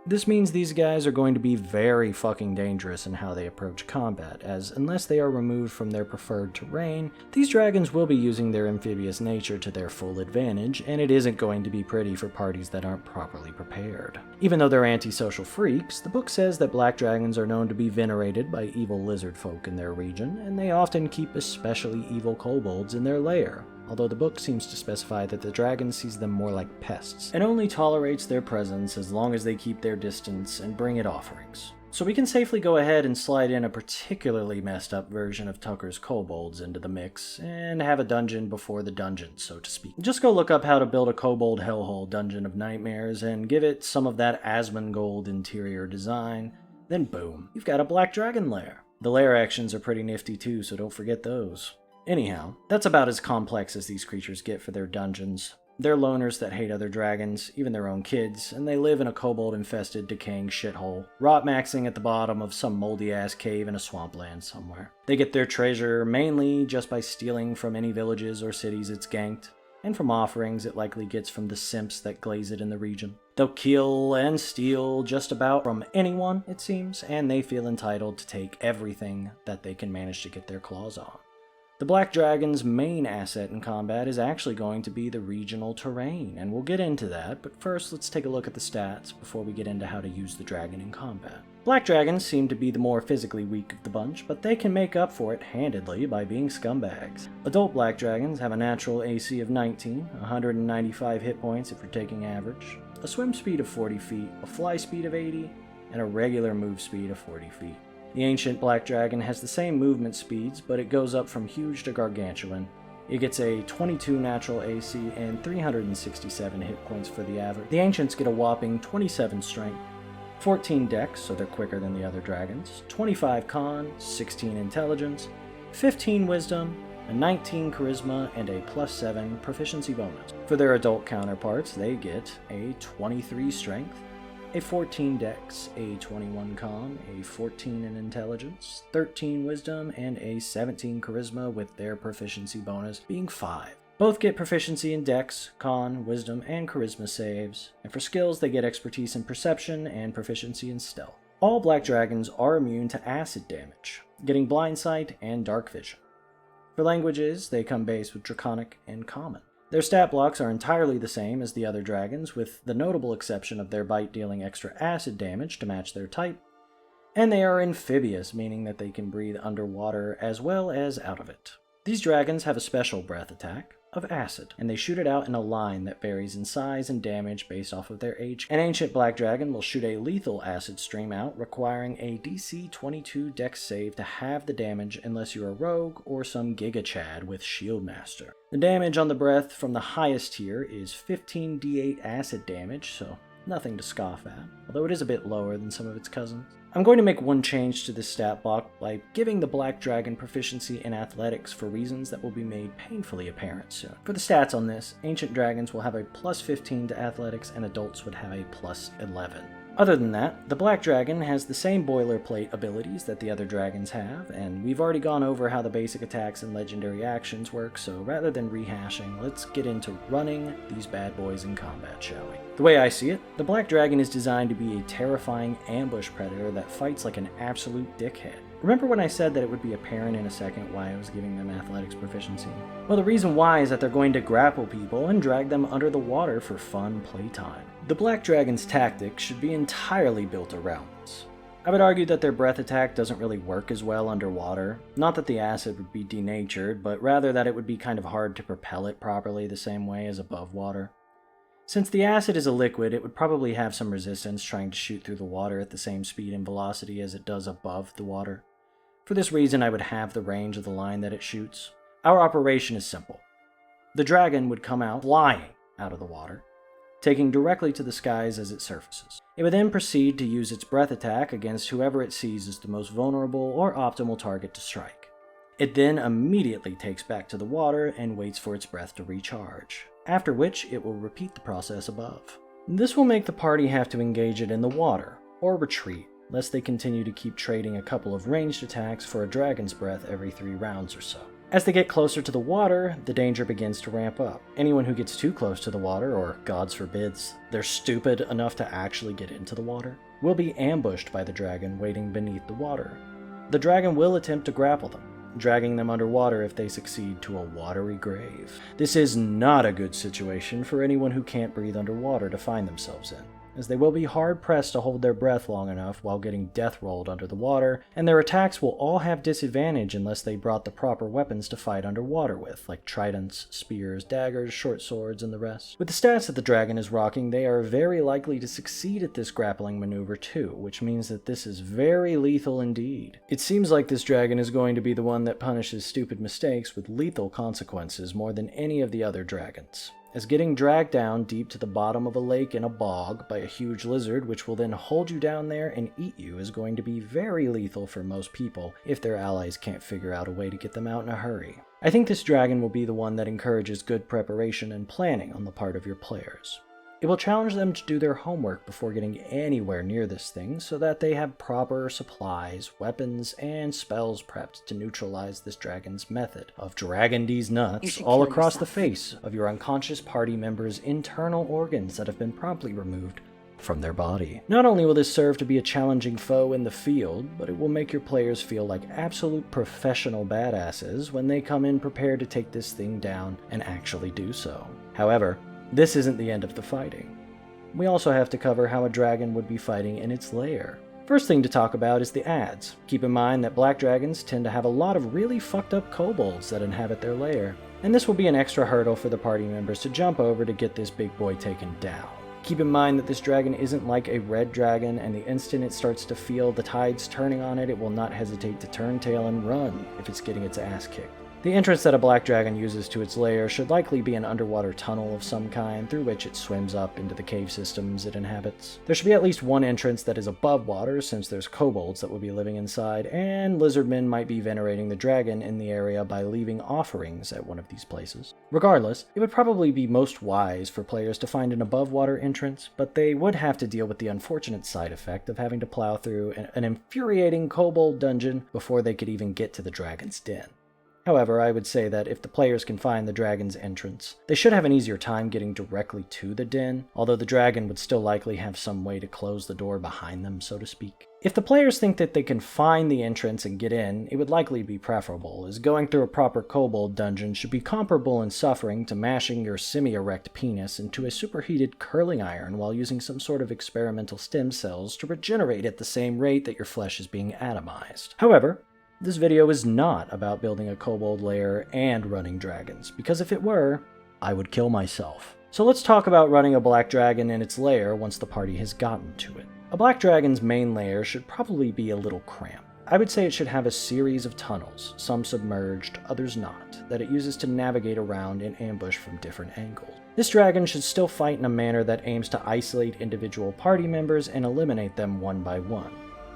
This means these guys are going to be very fucking dangerous in how they approach combat, as unless they are removed from their preferred terrain, these dragons will be using their amphibious nature to their full advantage, and it isn't going to be pretty for parties that aren't properly prepared. Even though they're antisocial freaks, the book says that black dragons are known to be venerated by evil lizard folk in their region, and they often keep especially evil kobolds in their lair. Although the book seems to specify that the dragon sees them more like pests, and only tolerates their presence as long as they keep their distance and bring it offerings. So we can safely go ahead and slide in a particularly messed up version of Tucker's kobolds into the mix, and have a dungeon before the dungeon, so to speak. Just go look up how to build a kobold hellhole dungeon of nightmares, and give it some of that Asmongold interior design, then boom, you've got a black dragon lair. The lair actions are pretty nifty too, so don't forget those. Anyhow, that's about as complex as these creatures get for their dungeons. They're loners that hate other dragons, even their own kids, and they live in a kobold-infested, decaying shithole, rot-maxing at the bottom of some moldy-ass cave in a swampland somewhere. They get their treasure mainly just by stealing from any villages or cities it's ganked, and from offerings it likely gets from the simps that glaze it in the region. They'll kill and steal just about from anyone, it seems, and they feel entitled to take everything that they can manage to get their claws on. The Black Dragon's main asset in combat is actually going to be the regional terrain, and we'll get into that, but first let's take a look at the stats before we get into how to use the dragon in combat. Black dragons seem to be the more physically weak of the bunch, but they can make up for it handedly by being scumbags. Adult black dragons have a natural AC of 19, 195 hit points if you're taking average, a swim speed of 40 feet, a fly speed of 80, and a regular move speed of 40 feet. The ancient black dragon has the same movement speeds, but it goes up from huge to gargantuan. It gets a 22 natural AC and 367 hit points for the average. The ancients get a whopping 27 strength, 14 dex, so they're quicker than the other dragons, 25 con, 16 intelligence, 15 wisdom, a 19 charisma, and a +7 proficiency bonus. For their adult counterparts, they get a 23 strength, a 14 dex, a 21 con, a 14 in intelligence, 13 wisdom, and a 17 charisma, with their proficiency bonus being 5. Both get proficiency in dex, con, wisdom, and charisma saves, and for skills they get expertise in perception and proficiency in stealth. All black dragons are immune to acid damage, getting blind sight and dark vision. For languages, they come base with Draconic and Common. Their stat blocks are entirely the same as the other dragons, with the notable exception of their bite dealing extra acid damage to match their type, and they are amphibious, meaning that they can breathe underwater as well as out of it. These dragons have a special breath attack of acid, and they shoot it out in a line that varies in size and damage based off of their age. An ancient black dragon will shoot a lethal acid stream out, requiring a DC 22 dex save to halve the damage unless you're a rogue or some Giga Chad with Shieldmaster. The damage on the breath from the highest tier is 15 d8 acid damage, so nothing to scoff at, although it is a bit lower than some of its cousins. I'm going to make one change to this stat block by giving the black dragon proficiency in athletics for reasons that will be made painfully apparent soon. For the stats on this, ancient dragons will have a +15 to athletics and adults would have a +11. Other than that, the black dragon has the same boilerplate abilities that the other dragons have, and we've already gone over how the basic attacks and legendary actions work, so rather than rehashing, let's get into running these bad boys in combat, shall we? The way I see it, the black dragon is designed to be a terrifying ambush predator that fights like an absolute dickhead. Remember when I said that it would be apparent in a second why I was giving them athletics proficiency? Well, the reason why is that they're going to grapple people and drag them under the water for fun playtime. The black dragon's tactics should be entirely built around this. I would argue that their breath attack doesn't really work as well underwater. Not that the acid would be denatured, but rather that it would be kind of hard to propel it properly the same way as above water. Since the acid is a liquid, it would probably have some resistance trying to shoot through the water at the same speed and velocity as it does above the water. For this reason, I would halve the range of the line that it shoots. Our operation is simple. The dragon would come out flying out of the water, taking directly to the skies as it surfaces. It would then proceed to use its breath attack against whoever it sees as the most vulnerable or optimal target to strike. It then immediately takes back to the water and waits for its breath to recharge, after which it will repeat the process above. This will make the party have to engage it in the water, or retreat, lest they continue to keep trading a couple of ranged attacks for a dragon's breath every 3 rounds or so. As they get closer to the water, the danger begins to ramp up. Anyone who gets too close to the water, or gods forbids, they're stupid enough to actually get into the water, will be ambushed by the dragon waiting beneath the water. The dragon will attempt to grapple them, dragging them underwater if they succeed to a watery grave. This is not a good situation for anyone who can't breathe underwater to find themselves in, as they will be hard-pressed to hold their breath long enough while getting death-rolled under the water, and their attacks will all have disadvantage unless they brought the proper weapons to fight underwater with, like tridents, spears, daggers, short swords, and the rest. With the stats that the dragon is rocking, they are very likely to succeed at this grappling maneuver too, which means that this is very lethal indeed. It seems like this dragon is going to be the one that punishes stupid mistakes with lethal consequences more than any of the other dragons, as getting dragged down deep to the bottom of a lake in a bog by a huge lizard which will then hold you down there and eat you is going to be very lethal for most people if their allies can't figure out a way to get them out in a hurry. I think this dragon will be the one that encourages good preparation and planning on the part of your players. It will challenge them to do their homework before getting anywhere near this thing so that they have proper supplies, weapons, and spells prepped to neutralize this dragon's method of dragging Deez Nutz all across the face of your unconscious party members' internal organs that have been promptly removed from their body. Not only will this serve to be a challenging foe in the field, but it will make your players feel like absolute professional badasses when they come in prepared to take this thing down and actually do so. However, this isn't the end of the fighting. We also have to cover how a dragon would be fighting in its lair. First thing to talk about is the ads. Keep in mind that black dragons tend to have a lot of really fucked up kobolds that inhabit their lair, and this will be an extra hurdle for the party members to jump over to get this big boy taken down. Keep in mind that this dragon isn't like a red dragon, and the instant it starts to feel the tides turning on it, it will not hesitate to turn tail and run if it's getting its ass kicked. The entrance that a black dragon uses to its lair should likely be an underwater tunnel of some kind through which it swims up into the cave systems it inhabits. There should be at least one entrance that is above water, since there's kobolds that will be living inside, and lizardmen might be venerating the dragon in the area by leaving offerings at one of these places. Regardless, it would probably be most wise for players to find an above water entrance, but they would have to deal with the unfortunate side effect of having to plow through an infuriating kobold dungeon before they could even get to the dragon's den. However, I would say that if the players can find the dragon's entrance, they should have an easier time getting directly to the den, although the dragon would still likely have some way to close the door behind them, so to speak. If the players think that they can find the entrance and get in, it would likely be preferable, as going through a proper kobold dungeon should be comparable in suffering to mashing your semi-erect penis into a superheated curling iron while using some sort of experimental stem cells to regenerate at the same rate that your flesh is being atomized. However, this video is not about building a kobold lair and running dragons, because if it were, I would kill myself. So let's talk about running a black dragon in its lair once the party has gotten to it. A black dragon's main lair should probably be a little cramped. I would say it should have a series of tunnels, some submerged, others not, that it uses to navigate around and ambush from different angles. This dragon should still fight in a manner that aims to isolate individual party members and eliminate them one by one.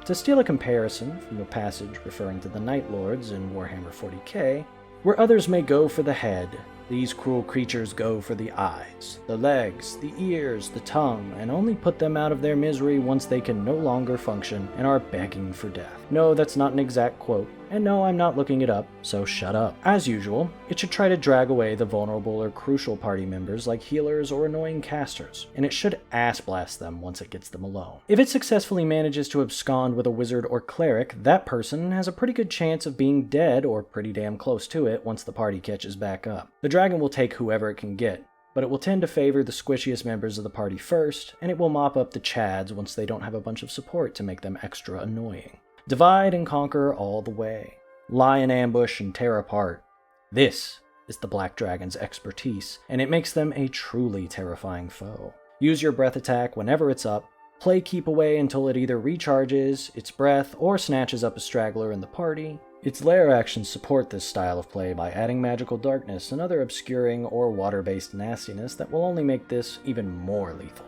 To steal a comparison from a passage referring to the Night Lords in Warhammer 40k, where others may go for the head, these cruel creatures go for the eyes, the legs, the ears, the tongue, and only put them out of their misery once they can no longer function and are begging for death. No, that's not an exact quote, and no, I'm not looking it up, so shut up. As usual, it should try to drag away the vulnerable or crucial party members like healers or annoying casters, and it should ass blast them once it gets them alone. If it successfully manages to abscond with a wizard or cleric, that person has a pretty good chance of being dead or pretty damn close to it once the party catches back up. The dragon will take whoever it can get, but it will tend to favor the squishiest members of the party first, and it will mop up the chads once they don't have a bunch of support to make them extra annoying. Divide and conquer all the way. Lie in ambush and tear apart. This is the Black Dragon's expertise, and it makes them a truly terrifying foe. Use your breath attack whenever it's up. Play keep away until it either recharges its breath or snatches up a straggler in the party. Its lair actions support this style of play by adding magical darkness and other obscuring or water-based nastiness that will only make this even more lethal.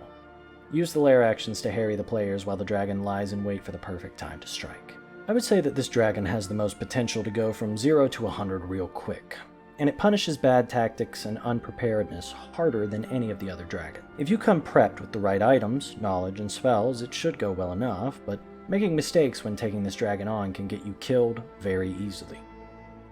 Use the lair actions to harry the players while the dragon lies in wait for the perfect time to strike. I would say that this dragon has the most potential to go from 0 to 100 real quick, and it punishes bad tactics and unpreparedness harder than any of the other dragons. If you come prepped with the right items, knowledge, and spells, it should go well enough, but making mistakes when taking this dragon on can get you killed very easily.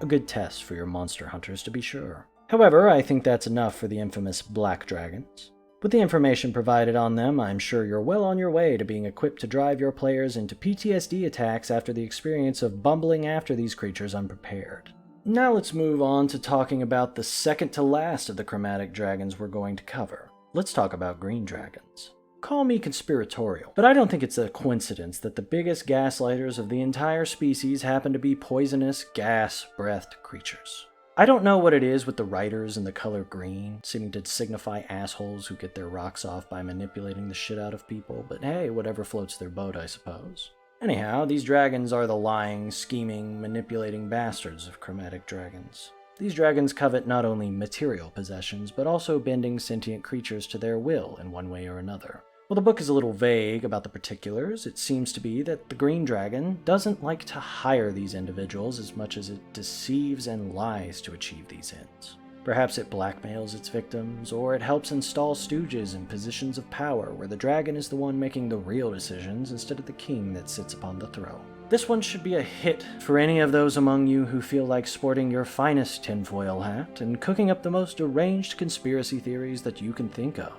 A good test for your monster hunters to be sure. However, I think that's enough for the infamous black dragons. With the information provided on them, I'm sure you're well on your way to being equipped to drive your players into PTSD attacks after the experience of bumbling after these creatures unprepared. Now let's move on to talking about the second to last of the chromatic dragons we're going to cover. Let's talk about green dragons. Call me conspiratorial, but I don't think it's a coincidence that the biggest gaslighters of the entire species happen to be poisonous, gas-breathed creatures. I don't know what it is with the writers and the color green, seeming to signify assholes who get their rocks off by manipulating the shit out of people, but hey, whatever floats their boat, I suppose. Anyhow, these dragons are the lying, scheming, manipulating bastards of chromatic dragons. These dragons covet not only material possessions, but also bending sentient creatures to their will in one way or another. While the book is a little vague about the particulars, it seems to be that the green dragon doesn't like to hire these individuals as much as it deceives and lies to achieve these ends. Perhaps it blackmails its victims, or it helps install stooges in positions of power where the dragon is the one making the real decisions instead of the king that sits upon the throne. This one should be a hit for any of those among you who feel like sporting your finest tinfoil hat and cooking up the most deranged conspiracy theories that you can think of.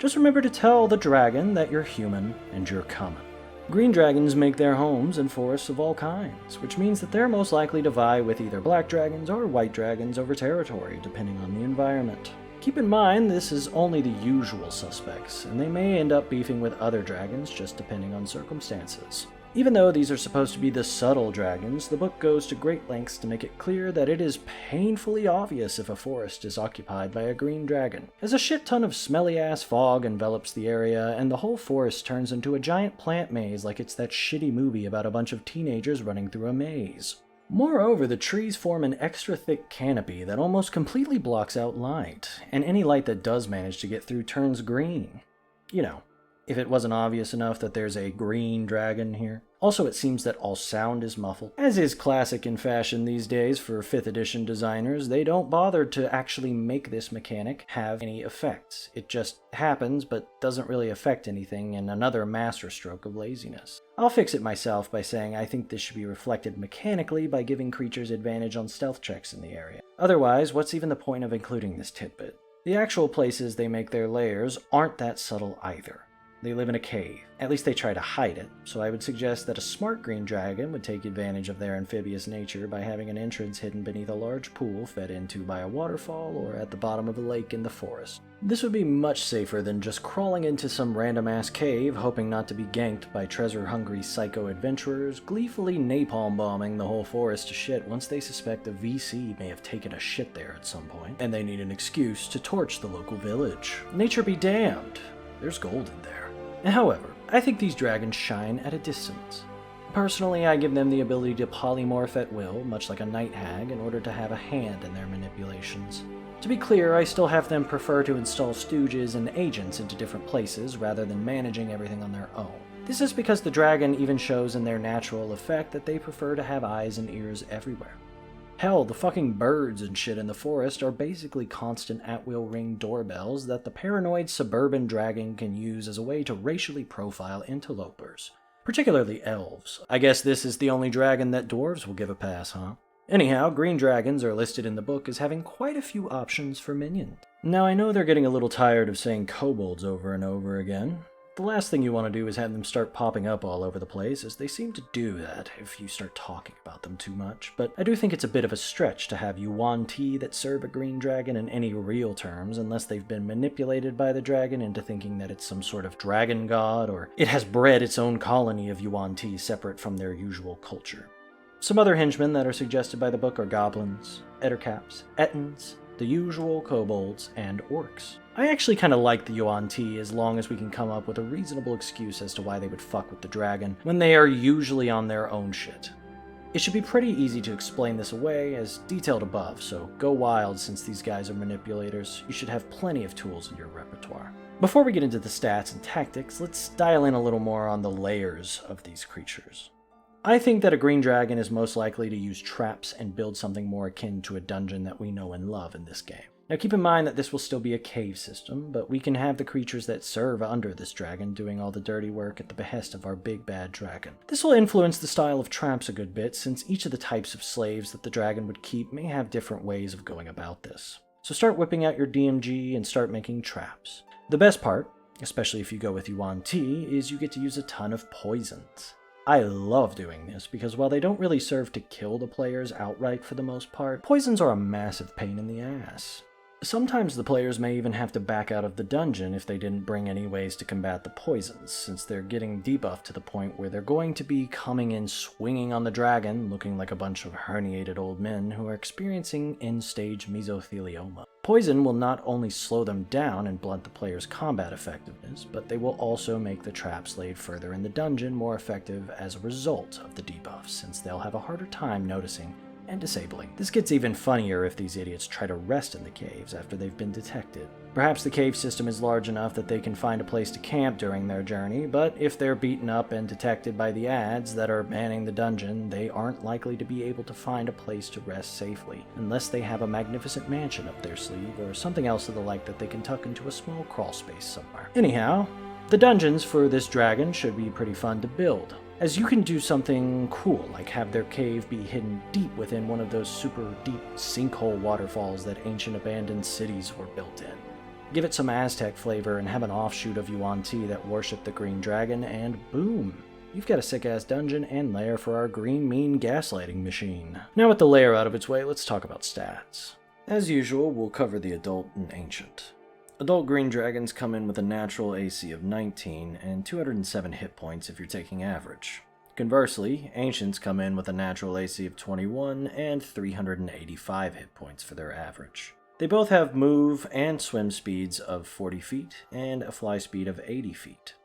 Just remember to tell the dragon that you're human and you're coming. Green dragons make their homes in forests of all kinds, which means that they're most likely to vie with either black dragons or white dragons over territory, depending on the environment. Keep in mind this is only the usual suspects, and they may end up beefing with other dragons just depending on circumstances. Even though these are supposed to be the subtle dragons, the book goes to great lengths to make it clear that it is painfully obvious if a forest is occupied by a green dragon, as a shit ton of smelly-ass fog envelops the area and the whole forest turns into a giant plant maze like it's that shitty movie about a bunch of teenagers running through a maze. Moreover, the trees form an extra thick canopy that almost completely blocks out light, and any light that does manage to get through turns green. You know, if it wasn't obvious enough that there's a green dragon here. Also, it seems that all sound is muffled. As is classic in fashion these days for 5th edition designers, they don't bother to actually make this mechanic have any effects. It just happens, but doesn't really affect anything, in another masterstroke of laziness. I'll fix it myself by saying I think this should be reflected mechanically by giving creatures advantage on stealth checks in the area. Otherwise, what's even the point of including this tidbit? The actual places they make their lairs aren't that subtle either. They live in a cave. At least they try to hide it, so I would suggest that a smart green dragon would take advantage of their amphibious nature by having an entrance hidden beneath a large pool fed into by a waterfall or at the bottom of a lake in the forest. This would be much safer than just crawling into some random-ass cave hoping not to be ganked by treasure-hungry psycho-adventurers, gleefully napalm bombing the whole forest to shit once they suspect a VC may have taken a shit there at some point, and they need an excuse to torch the local village. Nature be damned. There's gold in there. However, I think these dragons shine at a distance. Personally, I give them the ability to polymorph at will, much like a night hag, in order to have a hand in their manipulations. To be clear, I still have them prefer to install stooges and agents into different places rather than managing everything on their own. This is because the dragon even shows in their natural effect that they prefer to have eyes and ears everywhere. Hell, the fucking birds and shit in the forest are basically constant at-will ring doorbells that the paranoid suburban dragon can use as a way to racially profile interlopers. Particularly elves. I guess this is the only dragon that dwarves will give a pass, huh? Anyhow, green dragons are listed in the book as having quite a few options for minions. Now, I know they're getting a little tired of saying kobolds over and over again. The last thing you want to do is have them start popping up all over the place, as they seem to do that if you start talking about them too much, but I do think it's a bit of a stretch to have yuan-ti that serve a green dragon in any real terms unless they've been manipulated by the dragon into thinking that it's some sort of dragon god, or it has bred its own colony of yuan-ti separate from their usual culture. Some other henchmen that are suggested by the book are goblins, ettercaps, ettins, the usual kobolds, and orcs. I actually kind of like the yuan-ti as long as we can come up with a reasonable excuse as to why they would fuck with the dragon when they are usually on their own shit. It should be pretty easy to explain this away as detailed above, so go wild since these guys are manipulators. You should have plenty of tools in your repertoire. Before we get into the stats and tactics, let's dial in a little more on the layers of these creatures. I think that a green dragon is most likely to use traps and build something more akin to a dungeon that we know and love in this game. Now keep in mind that this will still be a cave system, but we can have the creatures that serve under this dragon doing all the dirty work at the behest of our big bad dragon. This will influence the style of traps a good bit, since each of the types of slaves that the dragon would keep may have different ways of going about this. So start whipping out your DMG and start making traps. The best part, especially if you go with yuan-ti, is you get to use a ton of poisons. I love doing this because while they don't really serve to kill the players outright for the most part, poisons are a massive pain in the ass. Sometimes the players may even have to back out of the dungeon if they didn't bring any ways to combat the poisons, since they're getting debuffed to the point where they're going to be coming in swinging on the dragon, looking like a bunch of herniated old men who are experiencing end-stage mesothelioma. Poison will not only slow them down and blunt the player's combat effectiveness, but they will also make the traps laid further in the dungeon more effective as a result of the debuffs, since they'll have a harder time noticing and disabling. This gets even funnier if these idiots try to rest in the caves after they've been detected. Perhaps the cave system is large enough that they can find a place to camp during their journey, but if they're beaten up and detected by the adds that are manning the dungeon, they aren't likely to be able to find a place to rest safely, unless they have a magnificent mansion up their sleeve or something else of the like that they can tuck into a small crawl space somewhere. Anyhow, the dungeons for this dragon should be pretty fun to build, as you can do something cool, like have their cave be hidden deep within one of those super deep sinkhole waterfalls that ancient abandoned cities were built in. Give it some Aztec flavor and have an offshoot of yuan-ti that worship the green dragon, and boom! You've got a sick-ass dungeon and lair for our green mean gaslighting machine. Now with the lair out of its way, let's talk about stats. As usual, we'll cover the adult and ancient. Adult green dragons come in with a natural AC of 19 and 207 hit points if you're taking average. Conversely, ancients come in with a natural AC of 21 and 385 hit points for their average. They both have move and swim speeds of 40 feet and a fly speed of 80 feet.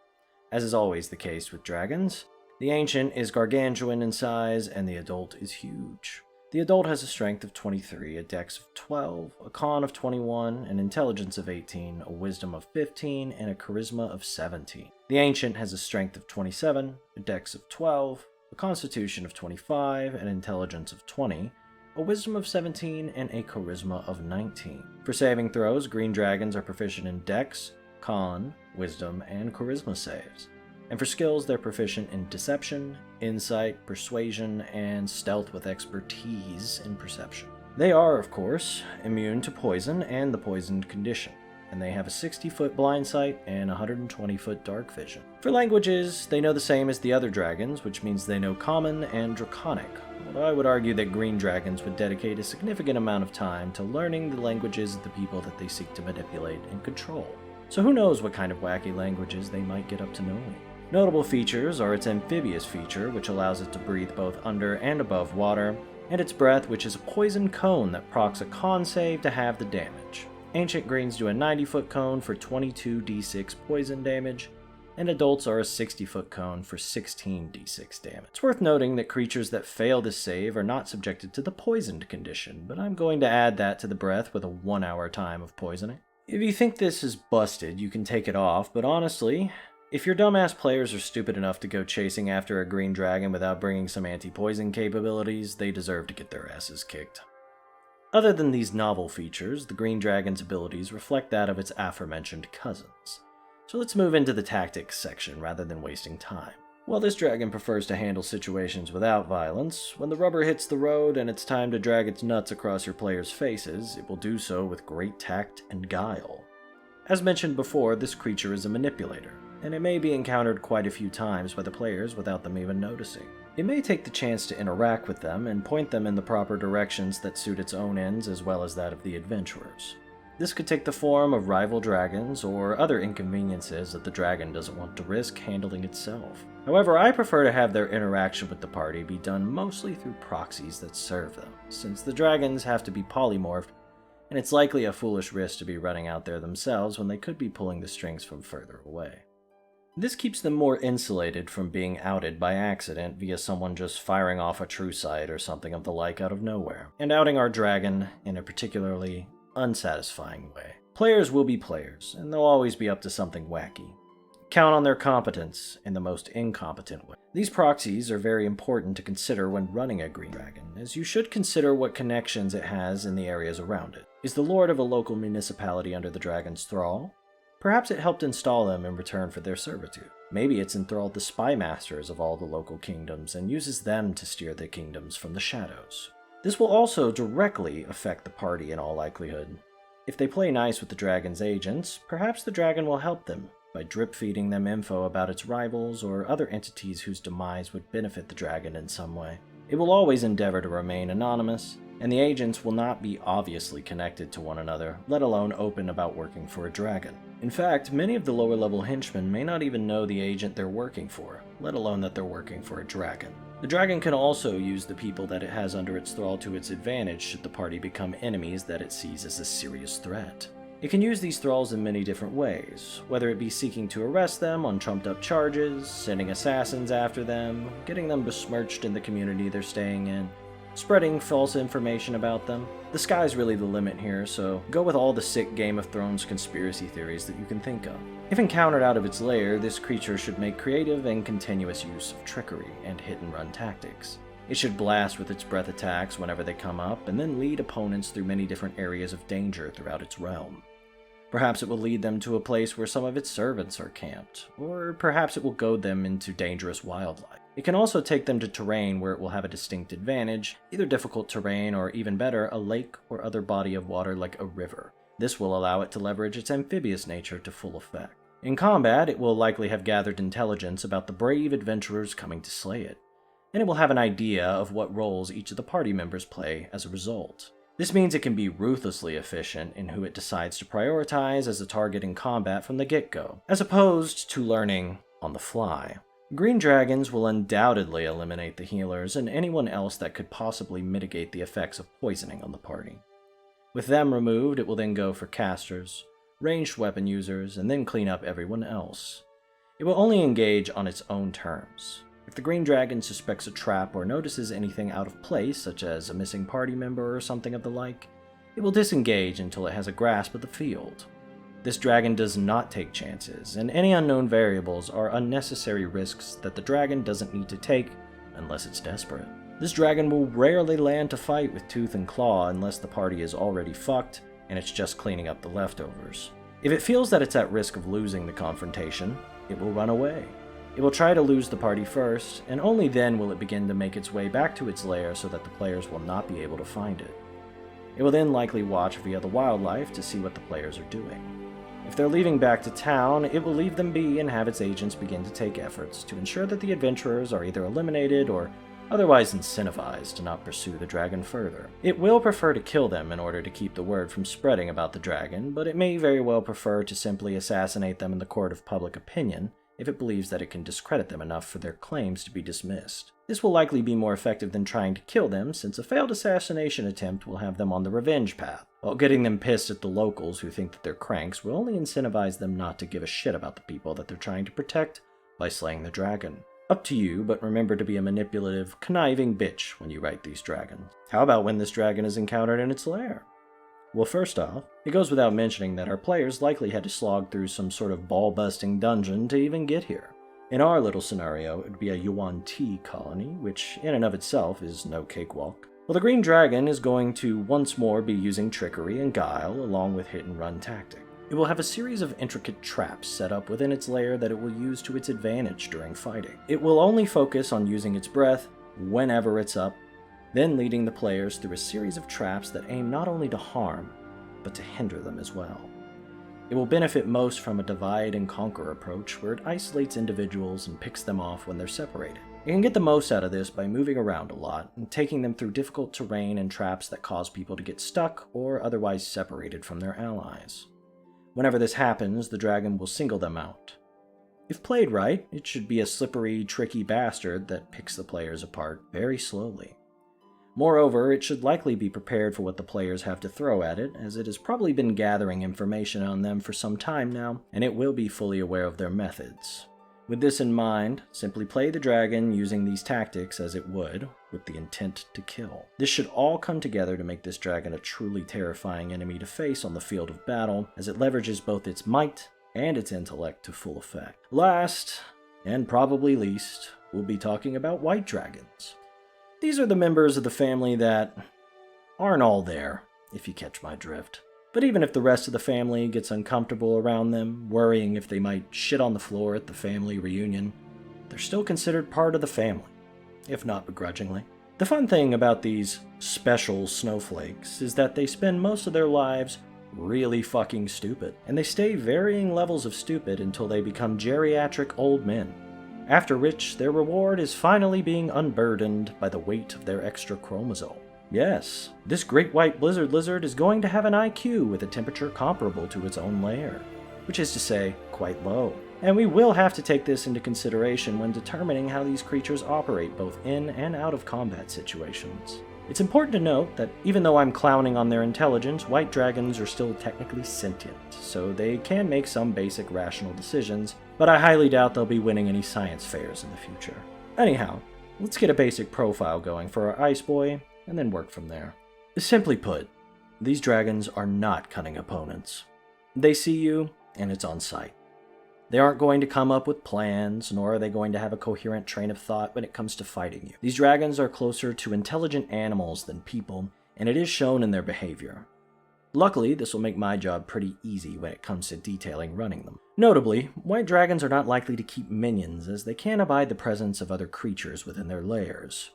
As is always the case with dragons, the ancient is gargantuan in size and the adult is huge. The adult has a strength of 23, a dex of 12, a con of 21, an intelligence of 18, a wisdom of 15, and a charisma of 17. The ancient has a strength of 27, a dex of 12, a constitution of 25, an intelligence of 20, a wisdom of 17, and a charisma of 19. For saving throws, green dragons are proficient in dex, con, wisdom, and charisma saves. And for skills, they're proficient in deception, insight, persuasion, and stealth with expertise in perception. They are, of course, immune to poison and the poisoned condition, and they have a 60-foot blind sight and 120-foot dark vision. For languages, they know the same as the other dragons, which means they know Common and Draconic, although I would argue that green dragons would dedicate a significant amount of time to learning the languages of the people that they seek to manipulate and control. So who knows what kind of wacky languages they might get up to knowing. Notable features are its amphibious feature, which allows it to breathe both under and above water, and its breath, which is a poison cone that procs a con save to halve the damage. Ancient greens do a 90-foot cone for 22d6 poison damage, and adults are a 60-foot cone for 16d6 damage. It's worth noting that creatures that fail this save are not subjected to the poisoned condition, but I'm going to add that to the breath with a 1-hour time of poisoning. If you think this is busted, you can take it off, but honestly, if your dumbass players are stupid enough to go chasing after a green dragon without bringing some anti-poison capabilities, they deserve to get their asses kicked. Other than these novel features, the green dragon's abilities reflect that of its aforementioned cousins. So let's move into the tactics section rather than wasting time. While this dragon prefers to handle situations without violence, when the rubber hits the road and it's time to drag its nuts across your players' faces, it will do so with great tact and guile. As mentioned before, this creature is a manipulator, and it may be encountered quite a few times by the players without them even noticing. It may take the chance to interact with them and point them in the proper directions that suit its own ends as well as that of the adventurers. This could take the form of rival dragons or other inconveniences that the dragon doesn't want to risk handling itself. However, I prefer to have their interaction with the party be done mostly through proxies that serve them, since the dragons have to be polymorphed, and it's likely a foolish risk to be running out there themselves when they could be pulling the strings from further away. This keeps them more insulated from being outed by accident via someone just firing off a true sight or something of the like out of nowhere, and outing our dragon in a particularly unsatisfying way. Players will be players, and they'll always be up to something wacky. Count on their competence in the most incompetent way. These proxies are very important to consider when running a green dragon, as you should consider what connections it has in the areas around it. Is the lord of a local municipality under the dragon's thrall? Perhaps it helped install them in return for their servitude. Maybe it's enthralled the spy masters of all the local kingdoms and uses them to steer the kingdoms from the shadows. This will also directly affect the party in all likelihood. If they play nice with the dragon's agents, perhaps the dragon will help them by drip-feeding them info about its rivals or other entities whose demise would benefit the dragon in some way. It will always endeavor to remain anonymous, and the agents will not be obviously connected to one another, let alone open about working for a dragon. In fact, many of the lower-level henchmen may not even know the agent they're working for, let alone that they're working for a dragon. The dragon can also use the people that it has under its thrall to its advantage should the party become enemies that it sees as a serious threat. It can use these thralls in many different ways, whether it be seeking to arrest them on trumped-up charges, sending assassins after them, getting them besmirched in the community they're staying in, spreading false information about them. The sky's really the limit here, so go with all the sick Game of Thrones conspiracy theories that you can think of. If encountered out of its lair, this creature should make creative and continuous use of trickery and hit-and-run tactics. It should blast with its breath attacks whenever they come up, and then lead opponents through many different areas of danger throughout its realm. Perhaps it will lead them to a place where some of its servants are camped, or perhaps it will goad them into dangerous wildlife. It can also take them to terrain where it will have a distinct advantage, either difficult terrain or even better, a lake or other body of water like a river. This will allow it to leverage its amphibious nature to full effect. In combat, it will likely have gathered intelligence about the brave adventurers coming to slay it, and it will have an idea of what roles each of the party members play as a result. This means it can be ruthlessly efficient in who it decides to prioritize as a target in combat from the get-go, as opposed to learning on the fly. Green dragons will undoubtedly eliminate the healers and anyone else that could possibly mitigate the effects of poisoning on the party. With them removed, it will then go for casters, ranged weapon users, and then clean up everyone else. It will only engage on its own terms. If the green dragon suspects a trap or notices anything out of place, such as a missing party member or something of the like, it will disengage until it has a grasp of the field. This dragon does not take chances, and any unknown variables are unnecessary risks that the dragon doesn't need to take unless it's desperate. This dragon will rarely land to fight with tooth and claw unless the party is already fucked and it's just cleaning up the leftovers. If it feels that it's at risk of losing the confrontation, it will run away. It will try to lose the party first, and only then will it begin to make its way back to its lair so that the players will not be able to find it. It will then likely watch via the wildlife to see what the players are doing. If they're leaving back to town, it will leave them be and have its agents begin to take efforts to ensure that the adventurers are either eliminated or otherwise incentivized to not pursue the dragon further. It will prefer to kill them in order to keep the word from spreading about the dragon, but it may very well prefer to simply assassinate them in the court of public opinion if it believes that it can discredit them enough for their claims to be dismissed. This will likely be more effective than trying to kill them, since a failed assassination attempt will have them on the revenge path, while getting them pissed at the locals who think that they're cranks will only incentivize them not to give a shit about the people that they're trying to protect by slaying the dragon. Up to you, but remember to be a manipulative, conniving bitch when you write these dragons. How about when this dragon is encountered in its lair? Well, first off, it goes without mentioning that our players likely had to slog through some sort of ball-busting dungeon to even get here. In our little scenario, it would be a Yuan Ti colony, which in and of itself is no cakewalk. Well, the green dragon is going to once more be using trickery and guile along with hit-and-run tactic. It will have a series of intricate traps set up within its lair that it will use to its advantage during fighting. It will only focus on using its breath whenever it's up, then leading the players through a series of traps that aim not only to harm, but to hinder them as well. It will benefit most from a divide and conquer approach where it isolates individuals and picks them off when they're separated. It can get the most out of this by moving around a lot and taking them through difficult terrain and traps that cause people to get stuck or otherwise separated from their allies. Whenever this happens, the dragon will single them out. If played right, it should be a slippery, tricky bastard that picks the players apart very slowly. Moreover, it should likely be prepared for what the players have to throw at it, as it has probably been gathering information on them for some time now, and it will be fully aware of their methods. With this in mind, simply play the dragon using these tactics as it would, with the intent to kill. This should all come together to make this dragon a truly terrifying enemy to face on the field of battle, as it leverages both its might and its intellect to full effect. Last, and probably least, we'll be talking about white dragons. These are the members of the family that aren't all there, if you catch my drift. But even if the rest of the family gets uncomfortable around them, worrying if they might shit on the floor at the family reunion, they're still considered part of the family, if not begrudgingly. The fun thing about these special snowflakes is that they spend most of their lives really fucking stupid, and they stay varying levels of stupid until they become geriatric old men. After which, their reward is finally being unburdened by the weight of their extra chromosome. Yes, this great white blizzard lizard is going to have an IQ with a temperature comparable to its own lair, which is to say, quite low. And we will have to take this into consideration when determining how these creatures operate both in and out of combat situations. It's important to note that even though I'm clowning on their intelligence, white dragons are still technically sentient, so they can make some basic rational decisions, but I highly doubt they'll be winning any science fairs in the future. Anyhow, let's get a basic profile going for our ice boy, and then work from there. Simply put, these dragons are not cunning opponents. They see you, and it's on sight. They aren't going to come up with plans, nor are they going to have a coherent train of thought when it comes to fighting you. These dragons are closer to intelligent animals than people, and it is shown in their behavior. Luckily, this will make my job pretty easy when it comes to detailing running them. Notably, white dragons are not likely to keep minions, as they can't abide the presence of other creatures within their lairs.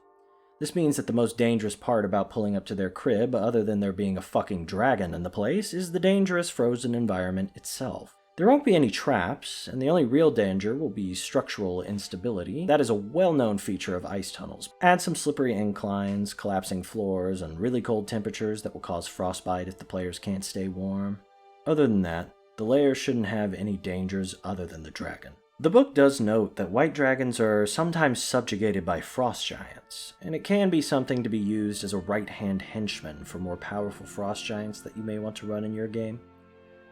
This means that the most dangerous part about pulling up to their crib, other than there being a fucking dragon in the place, is the dangerous frozen environment itself. There won't be any traps, and the only real danger will be structural instability. That is a well-known feature of ice tunnels. Add some slippery inclines, collapsing floors, and really cold temperatures that will cause frostbite if the players can't stay warm. Other than that, the lair shouldn't have any dangers other than the dragon. The book does note that white dragons are sometimes subjugated by frost giants, and it can be something to be used as a right-hand henchman for more powerful frost giants that you may want to run in your game.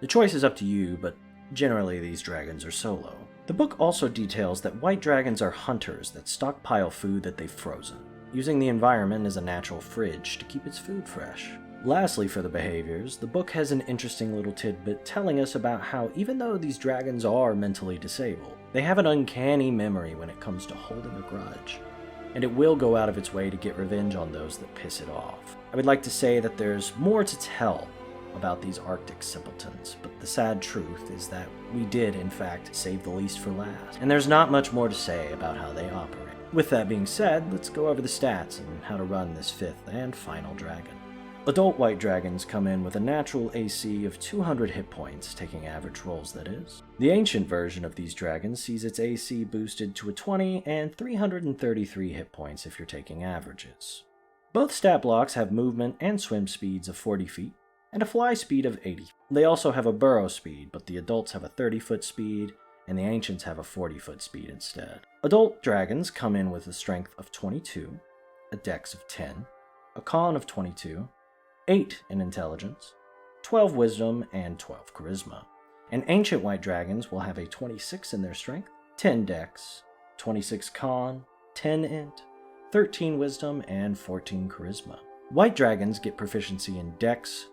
The choice is up to you, but generally these dragons are solo. The book also details that white dragons are hunters that stockpile food that they've frozen, using the environment as a natural fridge to keep its food fresh. Lastly, for the behaviors, the book has an interesting little tidbit telling us about how even though these dragons are mentally disabled, they have an uncanny memory when it comes to holding a grudge, and it will go out of its way to get revenge on those that piss it off. I would like to say that there's more to tell about these Arctic simpletons, but the sad truth is that we did, in fact, save the least for last, and there's not much more to say about how they operate. With that being said, let's go over the stats and how to run this fifth and final dragon. Adult white dragons come in with a natural AC of 200 hit points, taking average rolls that is. The ancient version of these dragons sees its AC boosted to a 20 and 333 hit points if you're taking averages. Both stat blocks have movement and swim speeds of 40 feet, and a fly speed of 80. They also have a burrow speed, but the adults have a 30-foot speed, and the ancients have a 40-foot speed instead. Adult dragons come in with a strength of 22, a dex of 10, a con of 22, 8 in intelligence, 12 wisdom, and 12 charisma. And ancient white dragons will have a 26 in their strength, 10 dex, 26 con, 10 int, 13 wisdom, and 14 charisma. White dragons get proficiency in dex,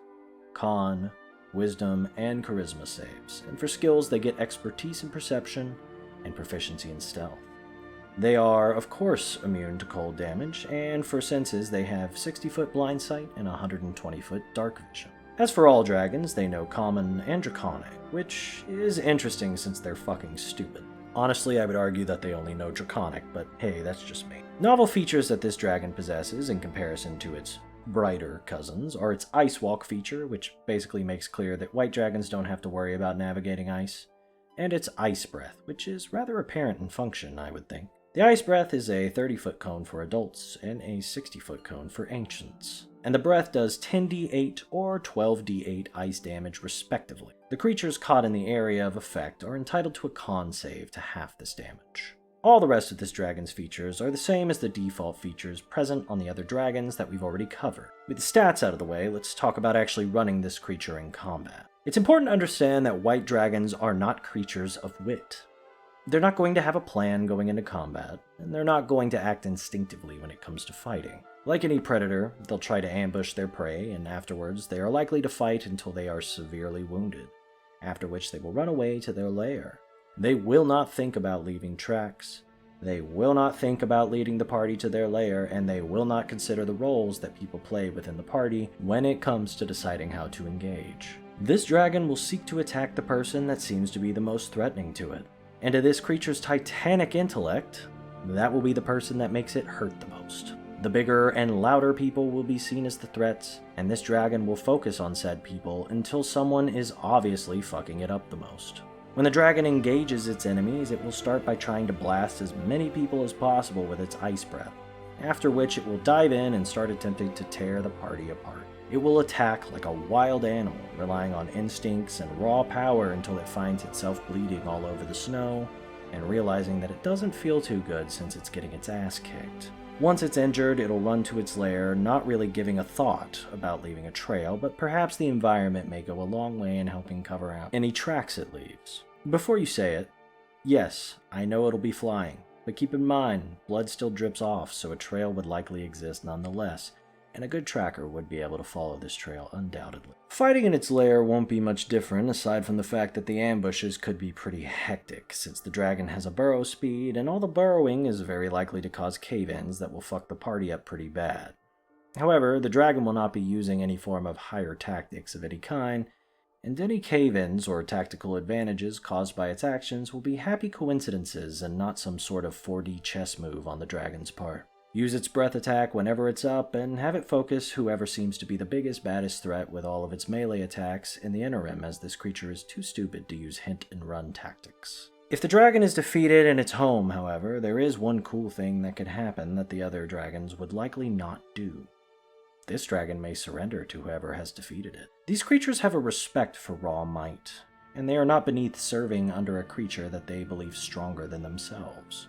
con, wisdom, and charisma saves, and for skills they get expertise in perception and proficiency in stealth. They are, of course, immune to cold damage, and for senses they have 60-foot blind sight and 120-foot dark vision. As for all dragons, they know common and draconic, which is interesting since they're fucking stupid. Honestly, I would argue that they only know draconic, but hey, that's just me. Novel features that this dragon possesses in comparison to its brighter cousins are its Ice Walk feature, which basically makes clear that white dragons don't have to worry about navigating ice, and its Ice Breath, which is rather apparent in function, I would think. The Ice Breath is a 30-foot cone for adults and a 60-foot cone for ancients, and the breath does 10d8 or 12d8 ice damage respectively. The creatures caught in the area of effect are entitled to a con save to half this damage. All the rest of this dragon's features are the same as the default features present on the other dragons that we've already covered. With the stats out of the way, let's talk about actually running this creature in combat. It's important to understand that white dragons are not creatures of wit. They're not going to have a plan going into combat, and they're not going to act instinctively when it comes to fighting. Like any predator, they'll try to ambush their prey, and afterwards they are likely to fight until they are severely wounded, after which they will run away to their lair. They will not think about leaving tracks, they will not think about leading the party to their lair, and they will not consider the roles that people play within the party when it comes to deciding how to engage. This dragon will seek to attack the person that seems to be the most threatening to it. And to this creature's titanic intellect, that will be the person that makes it hurt the most. The bigger and louder people will be seen as the threats, and this dragon will focus on said people until someone is obviously fucking it up the most. When the dragon engages its enemies, it will start by trying to blast as many people as possible with its Ice Breath, after which it will dive in and start attempting to tear the party apart. It will attack like a wild animal, relying on instincts and raw power until it finds itself bleeding all over the snow, and realizing that it doesn't feel too good since it's getting its ass kicked. Once it's injured, it'll run to its lair, not really giving a thought about leaving a trail, but perhaps the environment may go a long way in helping cover out any tracks it leaves. Before you say it, yes, I know it'll be flying, but keep in mind, blood still drips off, so a trail would likely exist nonetheless, and a good tracker would be able to follow this trail undoubtedly. Fighting in its lair won't be much different, aside from the fact that the ambushes could be pretty hectic, since the dragon has a burrow speed, and all the burrowing is very likely to cause cave-ins that will fuck the party up pretty bad. However, the dragon will not be using any form of higher tactics of any kind, and any cave-ins or tactical advantages caused by its actions will be happy coincidences and not some sort of 4D chess move on the dragon's part. Use its breath attack whenever it's up, and have it focus whoever seems to be the biggest, baddest threat with all of its melee attacks in the interim, as this creature is too stupid to use hint and run tactics. If the dragon is defeated in its home, however, there is one cool thing that could happen that the other dragons would likely not do. This dragon may surrender to whoever has defeated it. These creatures have a respect for raw might, and they are not beneath serving under a creature that they believe stronger than themselves.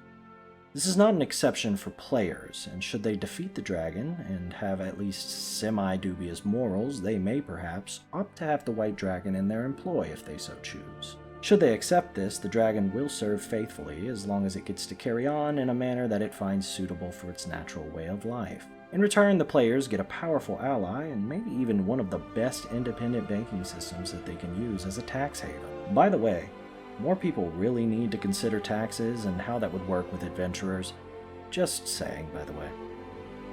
This is not an exception for players, and should they defeat the dragon and have at least semi-dubious morals, they may perhaps opt to have the white dragon in their employ if they so choose. Should they accept this, the dragon will serve faithfully as long as it gets to carry on in a manner that it finds suitable for its natural way of life. In return, the players get a powerful ally and maybe even one of the best independent banking systems that they can use as a tax haven. By the way, more people really need to consider taxes and how that would work with adventurers. Just saying, by the way.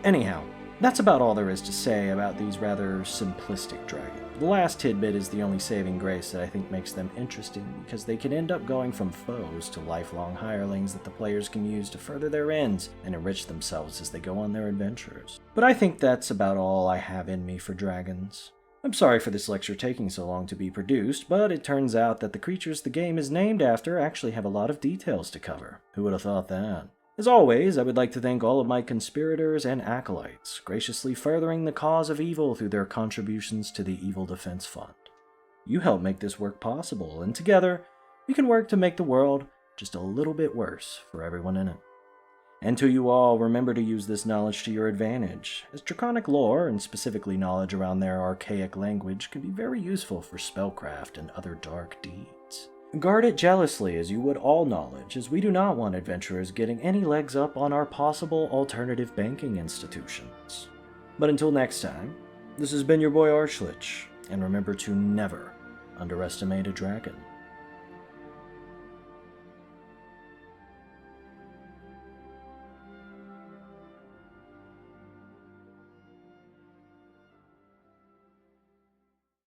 Anyhow, that's about all there is to say about these rather simplistic dragons. The last tidbit is the only saving grace that I think makes them interesting, because they can end up going from foes to lifelong hirelings that the players can use to further their ends and enrich themselves as they go on their adventures. But I think that's about all I have in me for dragons. I'm sorry for this lecture taking so long to be produced, but it turns out that the creatures the game is named after actually have a lot of details to cover. Who would have thought that? As always, I would like to thank all of my conspirators and acolytes, graciously furthering the cause of evil through their contributions to the Evil Defense Fund. You help make this work possible, and together, we can work to make the world just a little bit worse for everyone in it. And to you all, remember to use this knowledge to your advantage, as draconic lore, and specifically knowledge around their archaic language, can be very useful for spellcraft and other dark deeds. Guard it jealously as you would all knowledge, as we do not want adventurers getting any legs up on our possible alternative banking institutions. But until next time, this has been your boy Archlich, and remember to never underestimate a dragon.